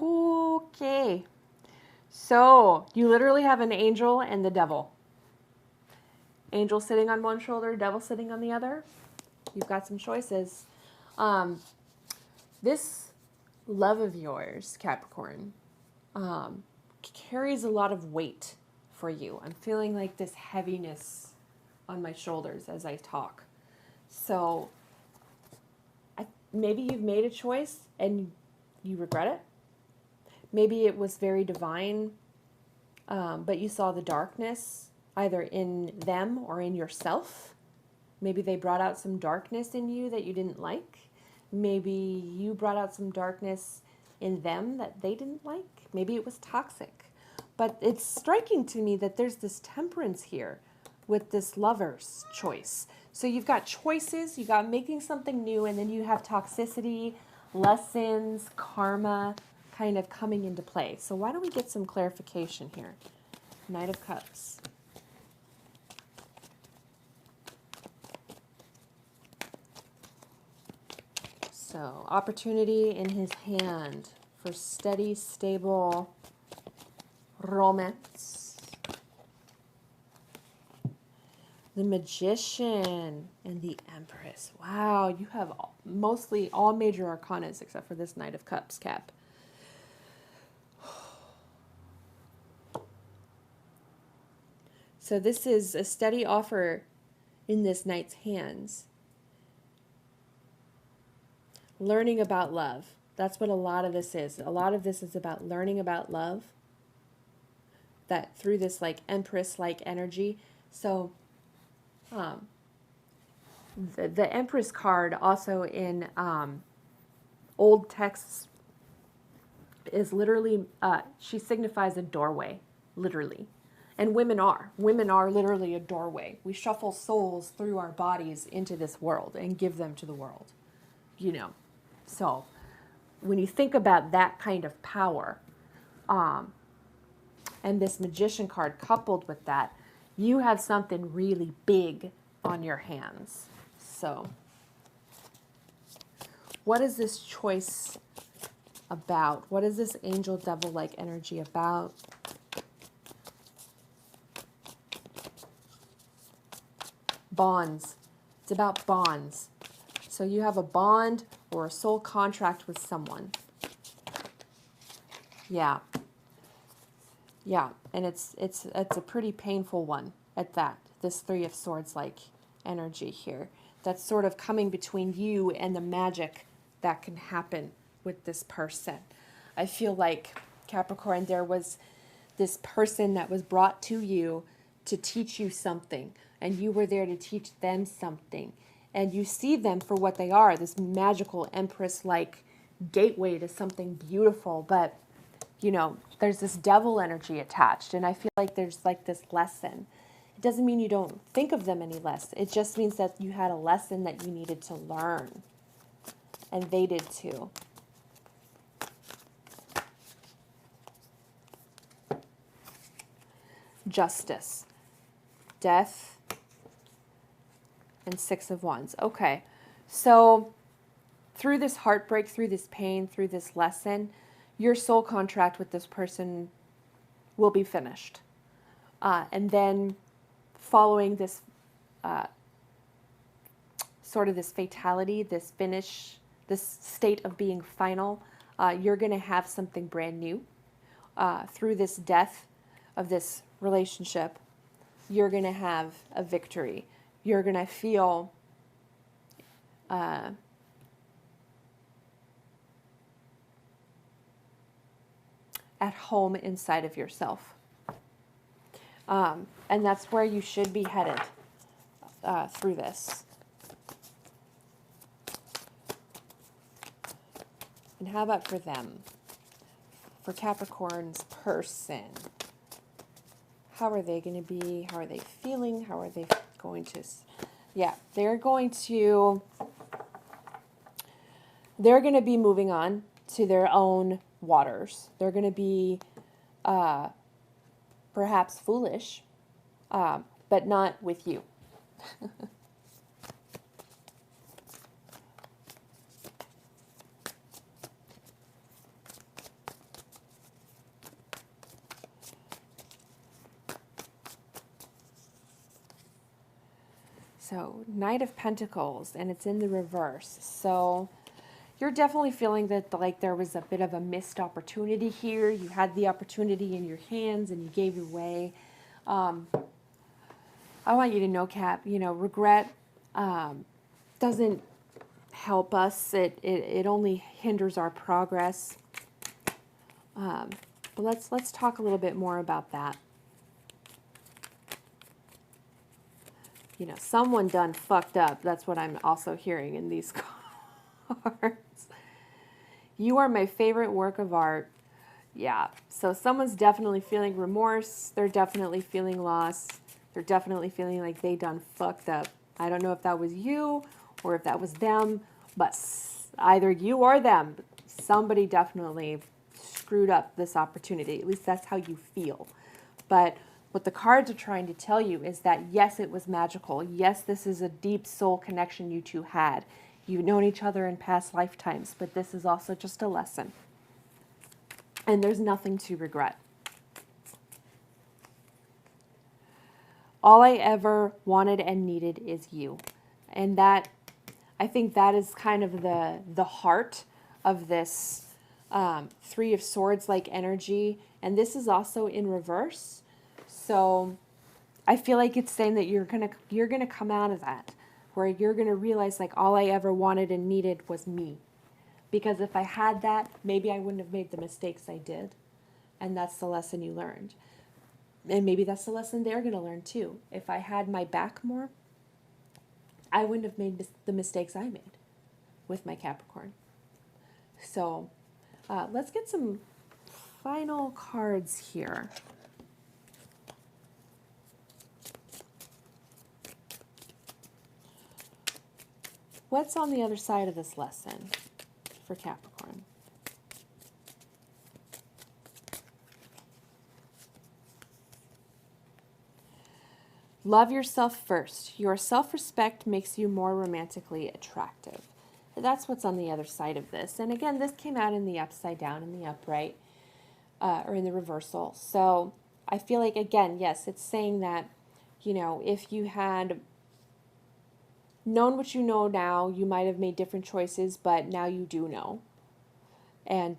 Okay. So you literally have an angel and the devil. Angel sitting on one shoulder, devil sitting on the other. You've got some choices. This love of yours, Capricorn, carries a lot of weight for you. I'm feeling like this heaviness on my shoulders as I talk. So maybe you've made a choice and you regret it. Maybe it was very divine, but you saw the darkness either in them or in yourself. Maybe they brought out some darkness in you that you didn't like. Maybe you brought out some darkness in them that they didn't like. Maybe it was toxic. But it's striking to me that there's this temperance here with this lover's choice. So you've got choices, you've got making something new, and then you have toxicity, lessons, karma kind of coming into play. So why don't we get some clarification here? Knight of Cups. So, opportunity in his hand for steady, stable romance. The Magician and the Empress. Wow, you have mostly all major arcanas except for this Knight of Cups, Cap. So this is a steady offer in this Knight's hands. Learning about love. That's what a lot of this is. A lot of this is about learning about love. That through this like Empress-like energy. So the Empress card also in old texts is literally, she signifies a doorway, literally. And women are. Women are literally a doorway. We shuffle souls through our bodies into this world and give them to the world, you know. So when you think about that kind of power, and this Magician card coupled with that, you have something really big on your hands. So what is this choice about? What is this angel devil-like energy about? Bonds. It's about bonds. So you have a bond or a soul contract with someone. Yeah. Yeah, and it's a pretty painful one at that. This Three of Swords like energy here. That's sort of coming between you and the magic that can happen with this person. I feel like, Capricorn, there was this person that was brought to you to teach you something, and you were there to teach them something. And you see them for what they are, this magical Empress-like gateway to something beautiful. But, you know, there's this devil energy attached. And I feel like there's like this lesson. It doesn't mean you don't think of them any less. It just means that you had a lesson that you needed to learn. And they did too. Justice. Death. And Six of Wands. Okay, so through this heartbreak, through this pain, through this lesson, your soul contract with this person will be finished. And then following this sort of this fatality, this finish, this state of being final. You're going to have something brand new. Through this death of this relationship, you're going to have a victory. You're going to feel at home inside of yourself. And that's where you should be headed through this. And how about for them? For Capricorn's person. How are they going to be? How are they feeling? How are they going to... Yeah, they're going to be moving on to their own waters. They're going to be perhaps foolish, but not with you. So, Knight of Pentacles, and it's in the reverse. So, you're definitely feeling that like there was a bit of a missed opportunity here. You had the opportunity in your hands and you gave it away. I want you to know, Cap, you know, regret doesn't help us. It only hinders our progress. But let's talk a little bit more about that. You know, someone done fucked up. That's what I'm also hearing in these cards. You are my favorite work of art. Yeah, so someone's definitely feeling remorse. They're definitely feeling loss. They're definitely feeling like they done fucked up. I don't know if that was you or if that was them, but either you or them, somebody definitely screwed up this opportunity. At least that's how you feel. But what the cards are trying to tell you is that, yes, it was magical. Yes, this is a deep soul connection you two had. You've known each other in past lifetimes, but this is also just a lesson. And there's nothing to regret. All I ever wanted and needed is you. And that, I think that is kind of the heart of this Three of Swords like energy. And this is also in reverse. So I feel like it's saying that you're gonna come out of that, where you're gonna realize like all I ever wanted and needed was me. Because if I had that, maybe I wouldn't have made the mistakes I did. And that's the lesson you learned. And maybe that's the lesson they're gonna learn too. If I had my back more, I wouldn't have made the mistakes I made with my Capricorn. So let's get some final cards here. What's on the other side of this lesson for Capricorn? Love yourself first. Your self-respect makes you more romantically attractive. That's what's on the other side of this. And again, this came out in the upside down, in the upright, or in the reversal. So I feel like, again, yes, it's saying that, you know, if you had known what you know now, you might have made different choices, but now you do know. And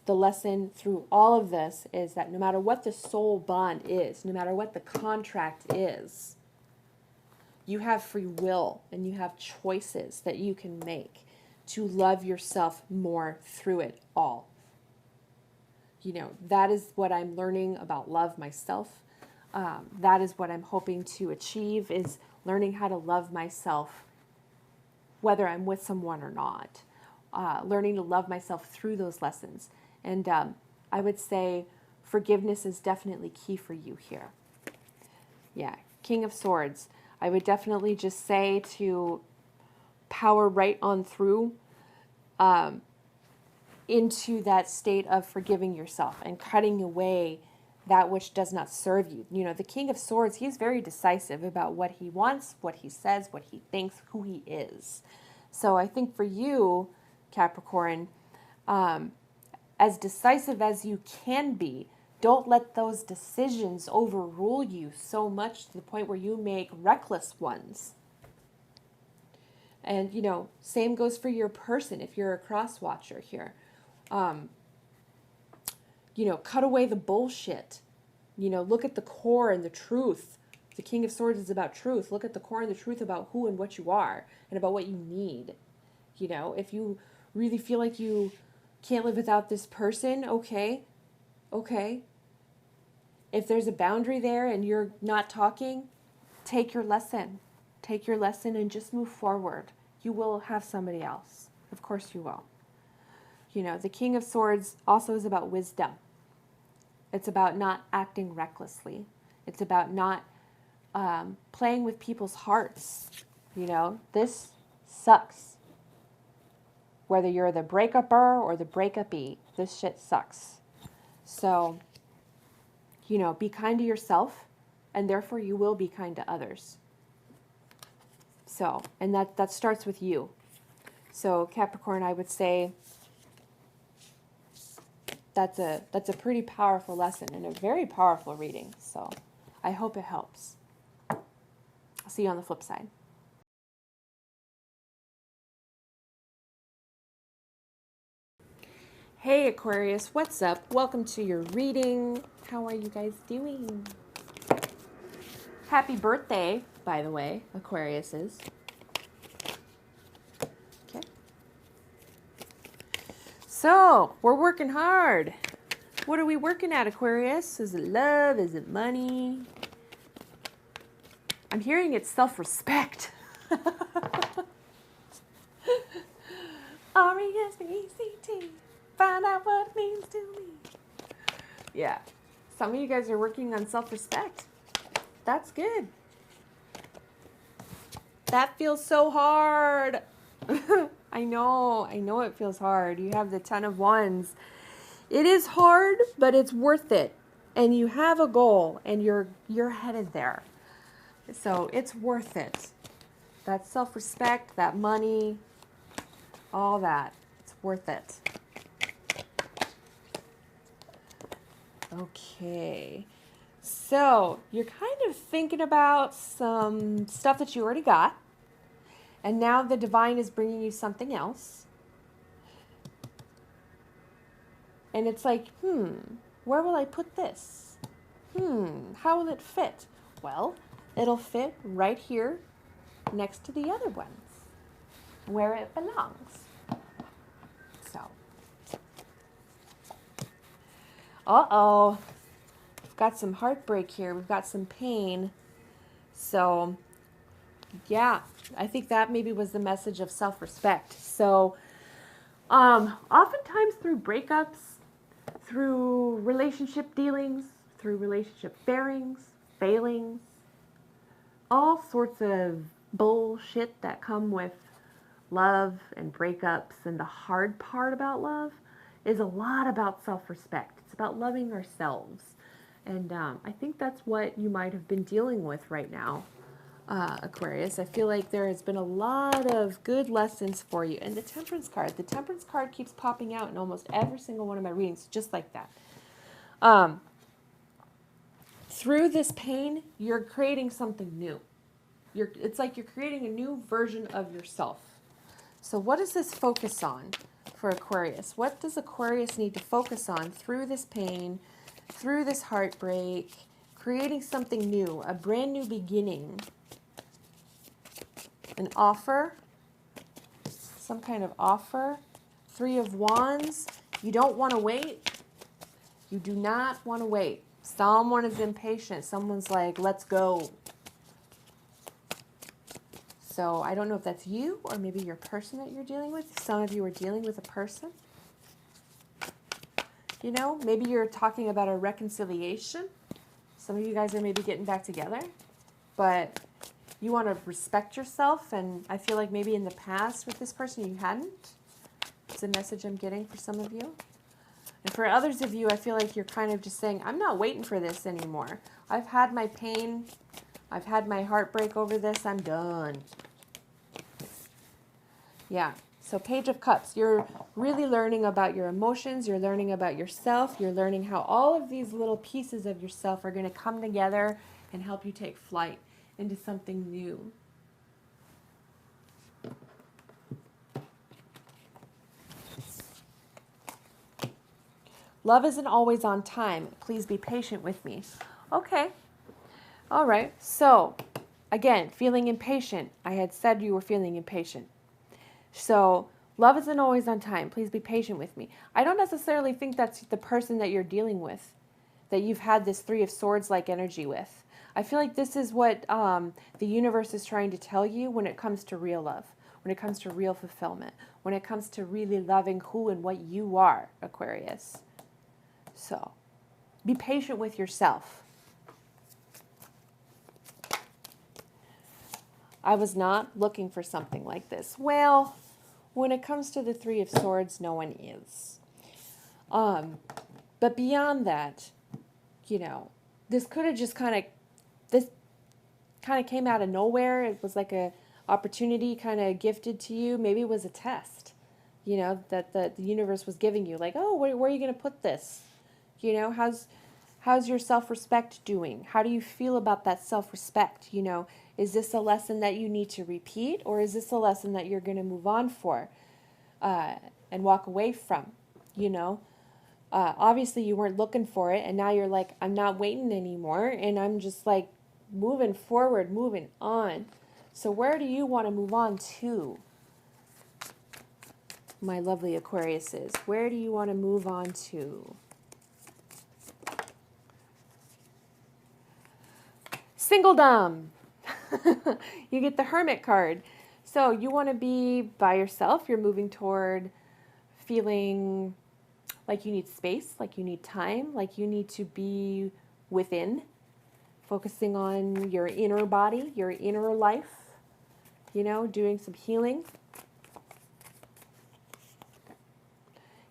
the lesson through all of this is that no matter what the soul bond is, no matter what the contract is, you have free will and you have choices that you can make to love yourself more through it all. You know, that is what I'm learning about love myself. That is what I'm hoping to achieve, is learning how to love myself whether I'm with someone or not. Learning to love myself through those lessons. And I would say forgiveness is definitely key for you here. Yeah, King of Swords. I would definitely just say to power right on through into that state of forgiving yourself and cutting away that which does not serve you. You know, the King of Swords, he's very decisive about what he wants, what he says, what he thinks, who he is. So I think for you, Capricorn, as decisive as you can be, don't let those decisions overrule you so much to the point where you make reckless ones. And, you know, same goes for your person if you're a cross watcher here. You know, cut away the bullshit. You know, look at the core and the truth. The King of Swords is about truth. Look at the core and the truth about who and what you are and about what you need. You know, if you really feel like you can't live without this person, okay. If there's a boundary there and you're not talking, take your lesson. Take your lesson and just move forward. You will have somebody else. Of course you will. You know, the King of Swords also is about wisdom. It's about not acting recklessly. It's about not playing with people's hearts. You know, this sucks. Whether you're the breakuper or the breakupee, this shit sucks. So, you know, be kind to yourself, and therefore you will be kind to others. So, and that starts with you. So, Capricorn, I would say that's a pretty powerful lesson and a very powerful reading. So, I hope it helps. I'll see you on the flip side. Hey Aquarius, what's up? Welcome to your reading. How are you guys doing? Happy birthday, by the way, Aquarius is. Okay. So, we're working hard. What are we working at, Aquarius? Is it love? Is it money? I'm hearing it's self-respect. R-E-S-P-E-C-T. Find out what it means to me. Yeah. Some of you guys are working on self-respect. That's good. That feels so hard. I know it feels hard. You have the 10 of Wands. It is hard, but it's worth it. And you have a goal and you're headed there. So it's worth it. That self-respect, that money, all that. It's worth it. Okay, so you're kind of thinking about some stuff that you already got, and now the divine is bringing you something else. And it's like, where will I put this? How will it fit? Well, it'll fit right here next to the other ones, where it belongs. So. Uh-oh, we've got some heartbreak here. We've got some pain. So, yeah, I think that maybe was the message of self-respect. So, oftentimes through breakups, through relationship dealings, through relationship failings, all sorts of bullshit that come with love and breakups, and the hard part about love is a lot about self-respect. It's about loving ourselves. And I think that's what you might have been dealing with right now, Aquarius. I feel like there has been a lot of good lessons for you. And the Temperance card keeps popping out in almost every single one of my readings, just like that. Through this pain, you're creating something new. It's like you're creating a new version of yourself. So what does this focus on for Aquarius? What does Aquarius need to focus on through this pain, through this heartbreak, creating something new, a brand new beginning, an offer, some kind of offer? 3 of Wands. You don't want to wait. You do not want to wait. Someone is impatient. Someone's like, let's go. So I don't know if that's you or maybe your person that you're dealing with. Some of you are dealing with a person. You know, maybe you're talking about a reconciliation. Some of you guys are maybe getting back together. But you want to respect yourself. And I feel like maybe in the past with this person you hadn't. It's a message I'm getting for some of you. And for others of you, I feel like you're kind of just saying, I'm not waiting for this anymore. I've had my pain. I've had my heartbreak over this. I'm done. Yeah. So Page of Cups. You're really learning about your emotions. You're learning about yourself. You're learning how all of these little pieces of yourself are going to come together and help you take flight into something new. Love isn't always on time. Please be patient with me. Okay. All right. So, again, feeling impatient. I had said you were feeling impatient. So, love isn't always on time. Please be patient with me. I don't necessarily think that's the person that you're dealing with, that you've had this Three of Swords like energy with. I feel like this is what the universe is trying to tell you when it comes to real love, when it comes to real fulfillment, when it comes to really loving who and what you are, Aquarius. So, be patient with yourself. I was not looking for something like this. Well, when it comes to the Three of Swords, no one is. But beyond that, you know, this could have just this kind of came out of nowhere. It was like a opportunity kind of gifted to you. Maybe it was a test, you know, that the universe was giving you. Like, oh, where are you going to put this? You know, how's your self-respect doing? How do you feel about that self-respect? You know, is this a lesson that you need to repeat, or is this a lesson that you're going to move on for and walk away from? You know, obviously you weren't looking for it, and now you're like, I'm not waiting anymore, and I'm just like moving forward, moving on. So where do you want to move on to, my lovely Aquariuses? Where do you want to move on to? Singledom. You get the Hermit card. So you want to be by yourself. You're moving toward feeling like you need space, like you need time, like you need to be within, focusing on your inner body, your inner life, you know, doing some healing.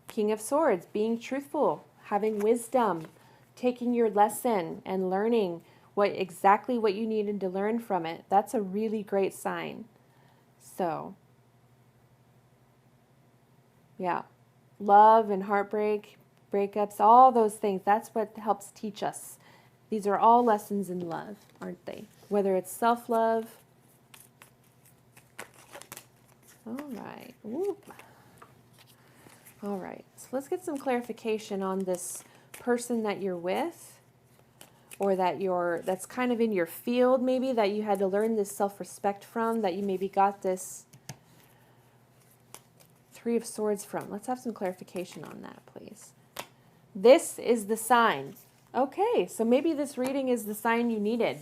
King of Swords, being truthful, having wisdom, taking your lesson and learning exactly what you needed to learn from it. That's a really great sign. So, yeah. Love and heartbreak, breakups, all those things. That's what helps teach us. These are all lessons in love, aren't they? Whether it's self-love. All right. Ooh. All right. So let's get some clarification on this person that you're with, or that's kind of in your field, maybe, that you had to learn this self-respect from, that you maybe got this Three of Swords from. Let's have some clarification on that, please. This is the sign. Okay, so maybe this reading is the sign you needed,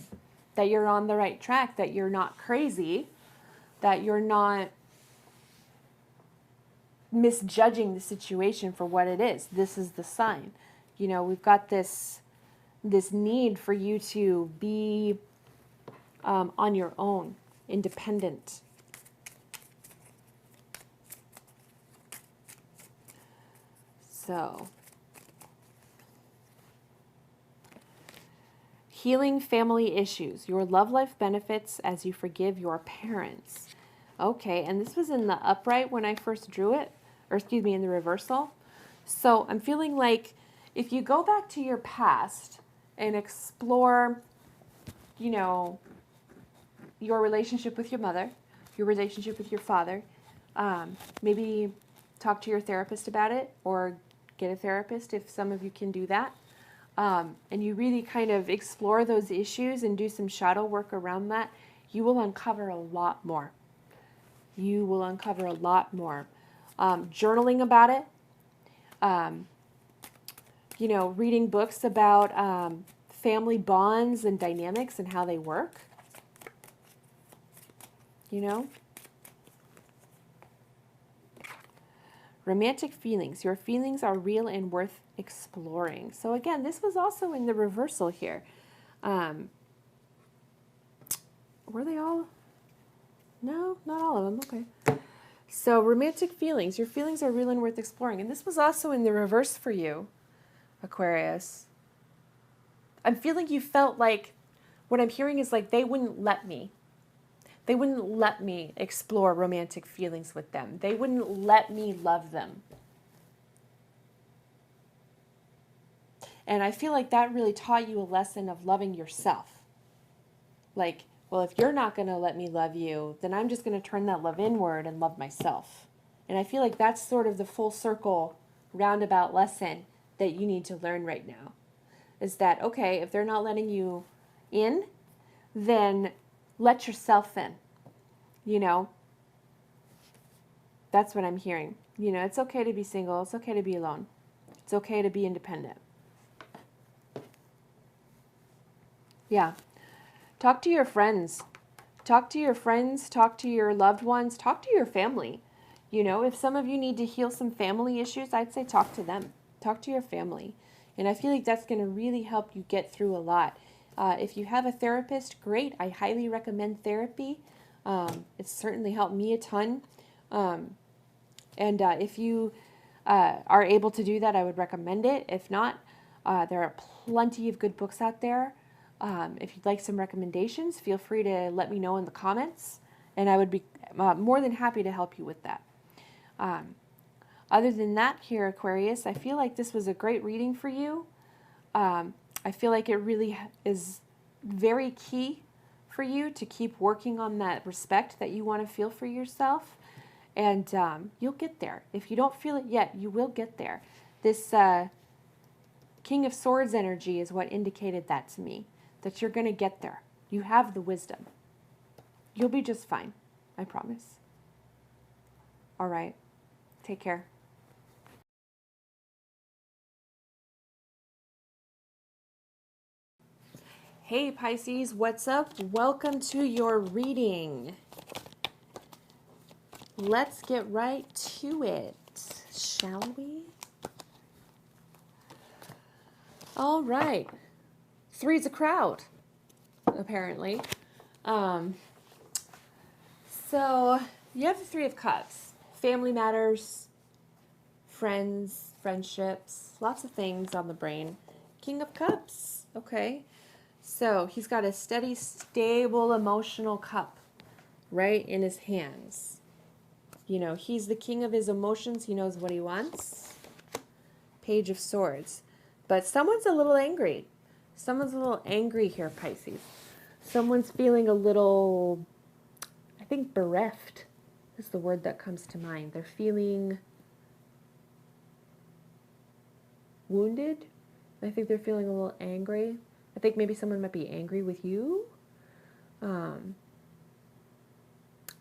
that you're on the right track, that you're not crazy, that you're not misjudging the situation for what it is. This is the sign. You know, we've got this need for you to be on your own, independent. So, healing family issues. Your love life benefits as you forgive your parents. Okay, and this was in the upright when I first drew it, or excuse me, in the reversal. So I'm feeling like if you go back to your past and explore, you know, your relationship with your mother, your relationship with your father, maybe talk to your therapist about it, or get a therapist if some of you can do that. And you really kind of explore those issues and do some shadow work around that, you will uncover a lot more. You will uncover a lot more. Journaling about it, you know, reading books about family bonds and dynamics and how they work, you know. Romantic feelings. Your feelings are real and worth exploring. So again, this was also in the reversal here. Were they all? No, not all of them. Okay. So romantic feelings. Your feelings are real and worth exploring. And this was also in the reverse for you, Aquarius. I'm feeling you felt like, what I'm hearing is like they wouldn't let me. They wouldn't let me explore romantic feelings with them. They wouldn't let me love them. And I feel like that really taught you a lesson of loving yourself. Like, well, if you're not going to let me love you, then I'm just going to turn that love inward and love myself. And I feel like that's sort of the full circle roundabout lesson that you need to learn right now. Is that, okay, if they're not letting you in, then let yourself in. You know, that's what I'm hearing. You know, it's okay to be single. It's okay to be alone. It's okay to be independent. Yeah. Talk to your friends. Talk to your friends. Talk to your loved ones. Talk to your family. You know, if some of you need to heal some family issues, I'd say talk to them. Talk to your family. And I feel like that's going to really help you get through a lot. If you have a therapist, great. I highly recommend therapy. It's certainly helped me a ton. If you are able to do that, I would recommend it. If not, there are plenty of good books out there. If you'd like some recommendations, feel free to let me know in the comments, and I would be more than happy to help you with that. Other than that, here, Aquarius, I feel like this was a great reading for you. I feel like it really is very key for you to keep working on that respect that you want to feel for yourself. And you'll get there. If you don't feel it yet, you will get there. This King of Swords energy is what indicated that to me, that you're going to get there. You have the wisdom. You'll be just fine. I promise. All right. Take care. Hey Pisces, what's up? Welcome to your reading. Let's get right to it, shall we? All right. Three's a crowd, apparently. So you have the Three of Cups. Family matters, friends, friendships, lots of things on the brain. King of Cups, okay. So he's got a steady, stable, emotional cup right in his hands. You know, he's the king of his emotions. He knows what he wants. Page of Swords. But someone's a little angry. Someone's a little angry here, Pisces. Someone's feeling a little, I think, bereft is the word that comes to mind. They're feeling wounded. I think they're feeling a little angry. I think maybe someone might be angry with you.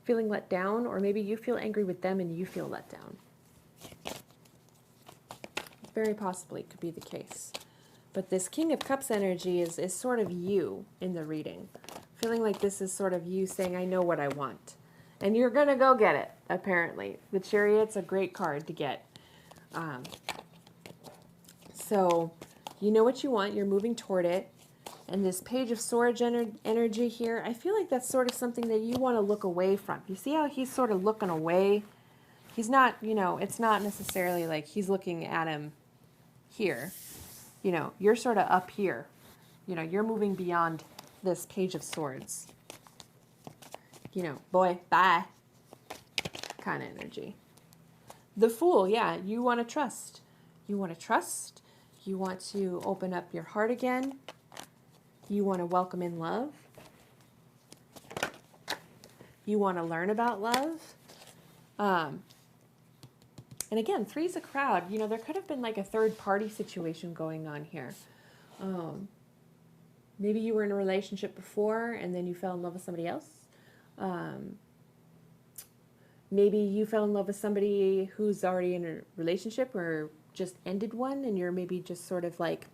Feeling let down, or maybe you feel angry with them and you feel let down. Very possibly could be the case. But this King of Cups energy is sort of you in the reading. Feeling like this is sort of you saying, I know what I want. And you're going to go get it, apparently. The Chariot's a great card to get. So you know what you want. You're moving toward it. And this Page of Swords energy here, I feel like that's sort of something that you want to look away from. You see how he's sort of looking away? He's not, you know, it's not necessarily like he's looking at him here. You know, you're sort of up here. You know, you're moving beyond this Page of Swords. You know, boy, bye kind of energy. The Fool, yeah, you want to trust. You want to trust. You want to open up your heart again. You want to welcome in love. You want to learn about love. And again, three's a crowd. You know, there could have been like a third party situation going on here. Maybe you were in a relationship before and then you fell in love with somebody else. Maybe you fell in love with somebody who's already in a relationship or just ended one, and you're maybe just sort of like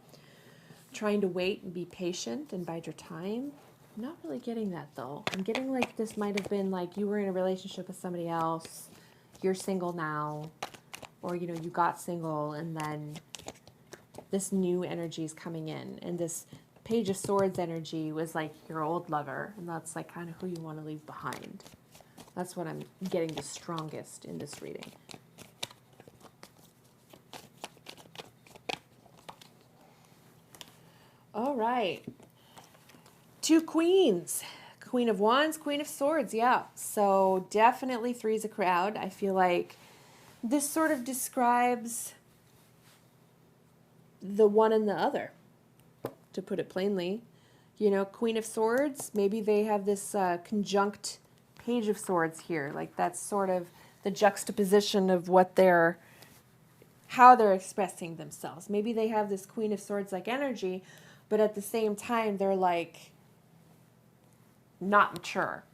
trying to wait and be patient and bide your time. I'm not really getting that though. I'm getting like this might have been like you were in a relationship with somebody else, you're single now, or you know, you got single and then this new energy is coming in, and this Page of Swords energy was like your old lover, and that's like kind of who you want to leave behind. That's what I'm getting the strongest in this reading. All right. Two queens. Queen of Wands, Queen of Swords, yeah. So definitely three's a crowd. I feel like this sort of describes the one and the other, to put it plainly. You know, Queen of Swords, maybe they have this conjunct Page of Swords here. Like that's sort of the juxtaposition of what they're how they're expressing themselves. Maybe they have this Queen of Swords like energy, but at the same time, they're like not mature.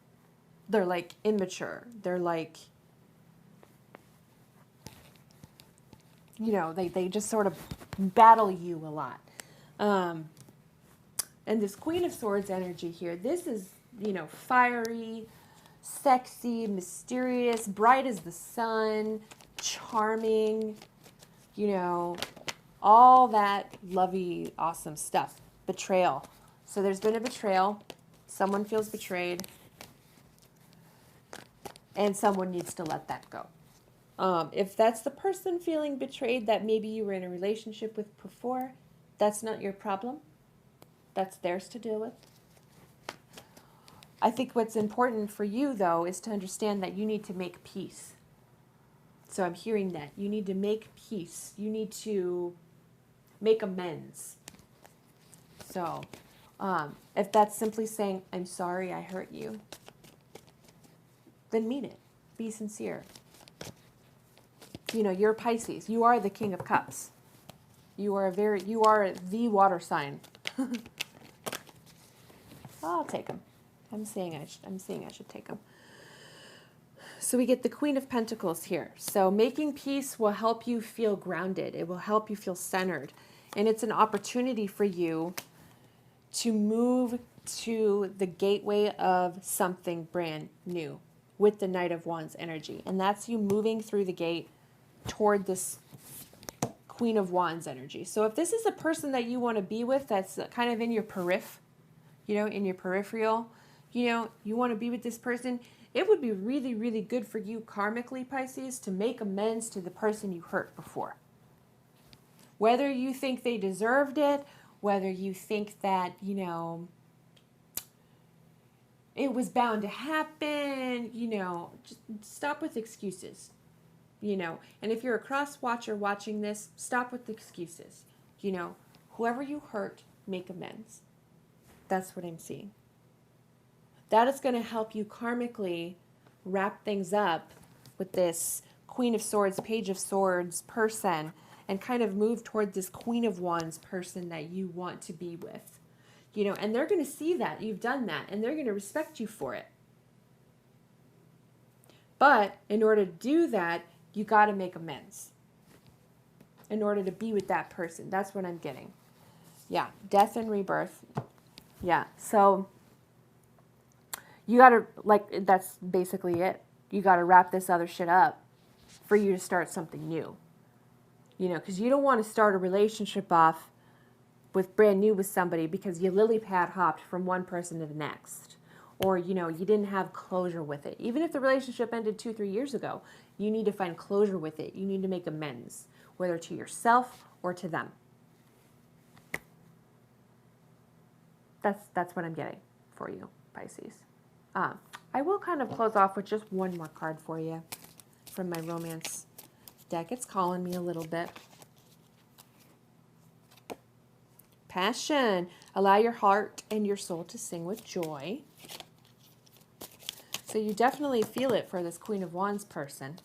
They're like immature. They're like, you know, they just sort of battle you a lot. And this Queen of Swords energy here, this is, you know, fiery, sexy, mysterious, bright as the sun, charming, you know, all that lovey, awesome stuff. Betrayal. So there's been a betrayal. Someone feels betrayed. And someone needs to let that go. If that's the person feeling betrayed that maybe you were in a relationship with before, that's not your problem. That's theirs to deal with. I think what's important for you, though, is to understand that you need to make peace. So I'm hearing that. You need to make peace. You need to make amends. So if that's simply saying, I'm sorry I hurt you, then mean it. Be sincere. You know, you're Pisces. You are the King of Cups. You are the water sign. I'll take them. I'm saying I should take them. So we get the Queen of Pentacles here. So making peace will help you feel grounded. It will help you feel centered. And it's an opportunity for you to move to the gateway of something brand new with the Knight of Wands energy. And that's you moving through the gate toward this Queen of Wands energy. So if this is a person that you want to be with that's kind of in your in your peripheral, you want to be with this person, it would be really, really good for you karmically, Pisces, to make amends to the person you hurt before. Whether you think they deserved it, whether you think that, it was bound to happen, just stop with excuses, And if you're a cross watcher watching this, stop with excuses. Whoever you hurt, make amends. That's what I'm seeing. That is going to help you karmically wrap things up with this Queen of Swords, Page of Swords person and kind of move toward this Queen of Wands person that you want to be with. And they're going to see that you've done that and they're going to respect you for it. But in order to do that, you got to make amends in order to be with that person. That's what I'm getting. Yeah, death and rebirth. Yeah, so you got to, that's basically it. You got to wrap this other shit up for you to start something new. Because you don't want to start a relationship off with brand new with somebody because you lily pad hopped from one person to the next. Or, you didn't have closure with it. Even if the relationship ended 2-3 years ago, you need to find closure with it. You need to make amends, whether to yourself or to them. That's what I'm getting for you, Pisces. I will kind of close off with just one more card for you from my romance deck. It's calling me a little bit. Passion. Allow your heart and your soul to sing with joy. So you definitely feel it for this Queen of Wands person.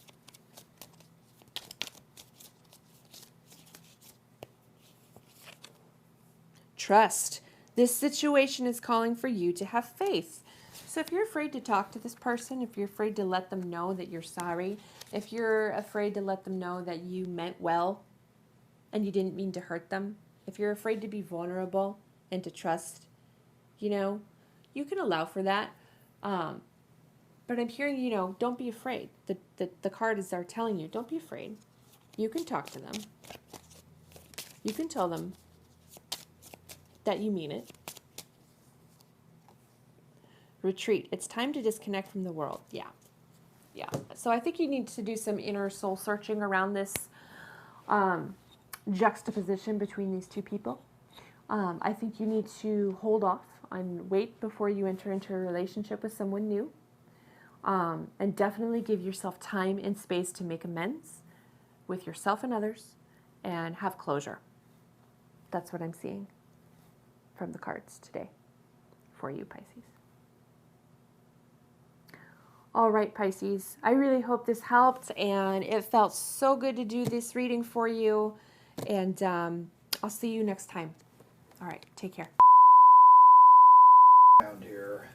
Trust. This situation is calling for you to have faith. So if you're afraid to talk to this person, if you're afraid to let them know that you're sorry, if you're afraid to let them know that you meant well and you didn't mean to hurt them, if you're afraid to be vulnerable and to trust, you can allow for that. But I'm hearing, don't be afraid. The cards are telling you, don't be afraid. You can talk to them. You can tell them that you mean it. Retreat. It's time to disconnect from the world. Yeah. So I think you need to do some inner soul searching around this juxtaposition between these two people. I think you need to hold off and wait before you enter into a relationship with someone new. And definitely give yourself time and space to make amends with yourself and others and have closure. That's what I'm seeing from the cards today for you, Pisces. All right, Pisces, I really hope this helped, and it felt so good to do this reading for you, and I'll see you next time. All right, take care. Around here.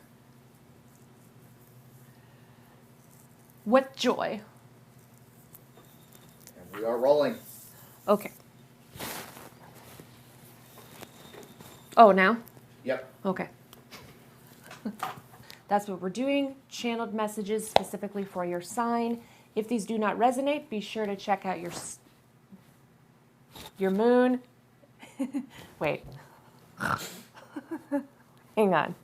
What joy. And we are rolling. Okay. Oh, now? Yep. Okay. That's what we're doing. Channeled messages specifically for your sign. If these do not resonate, be sure to check out your moon. Wait. Hang on.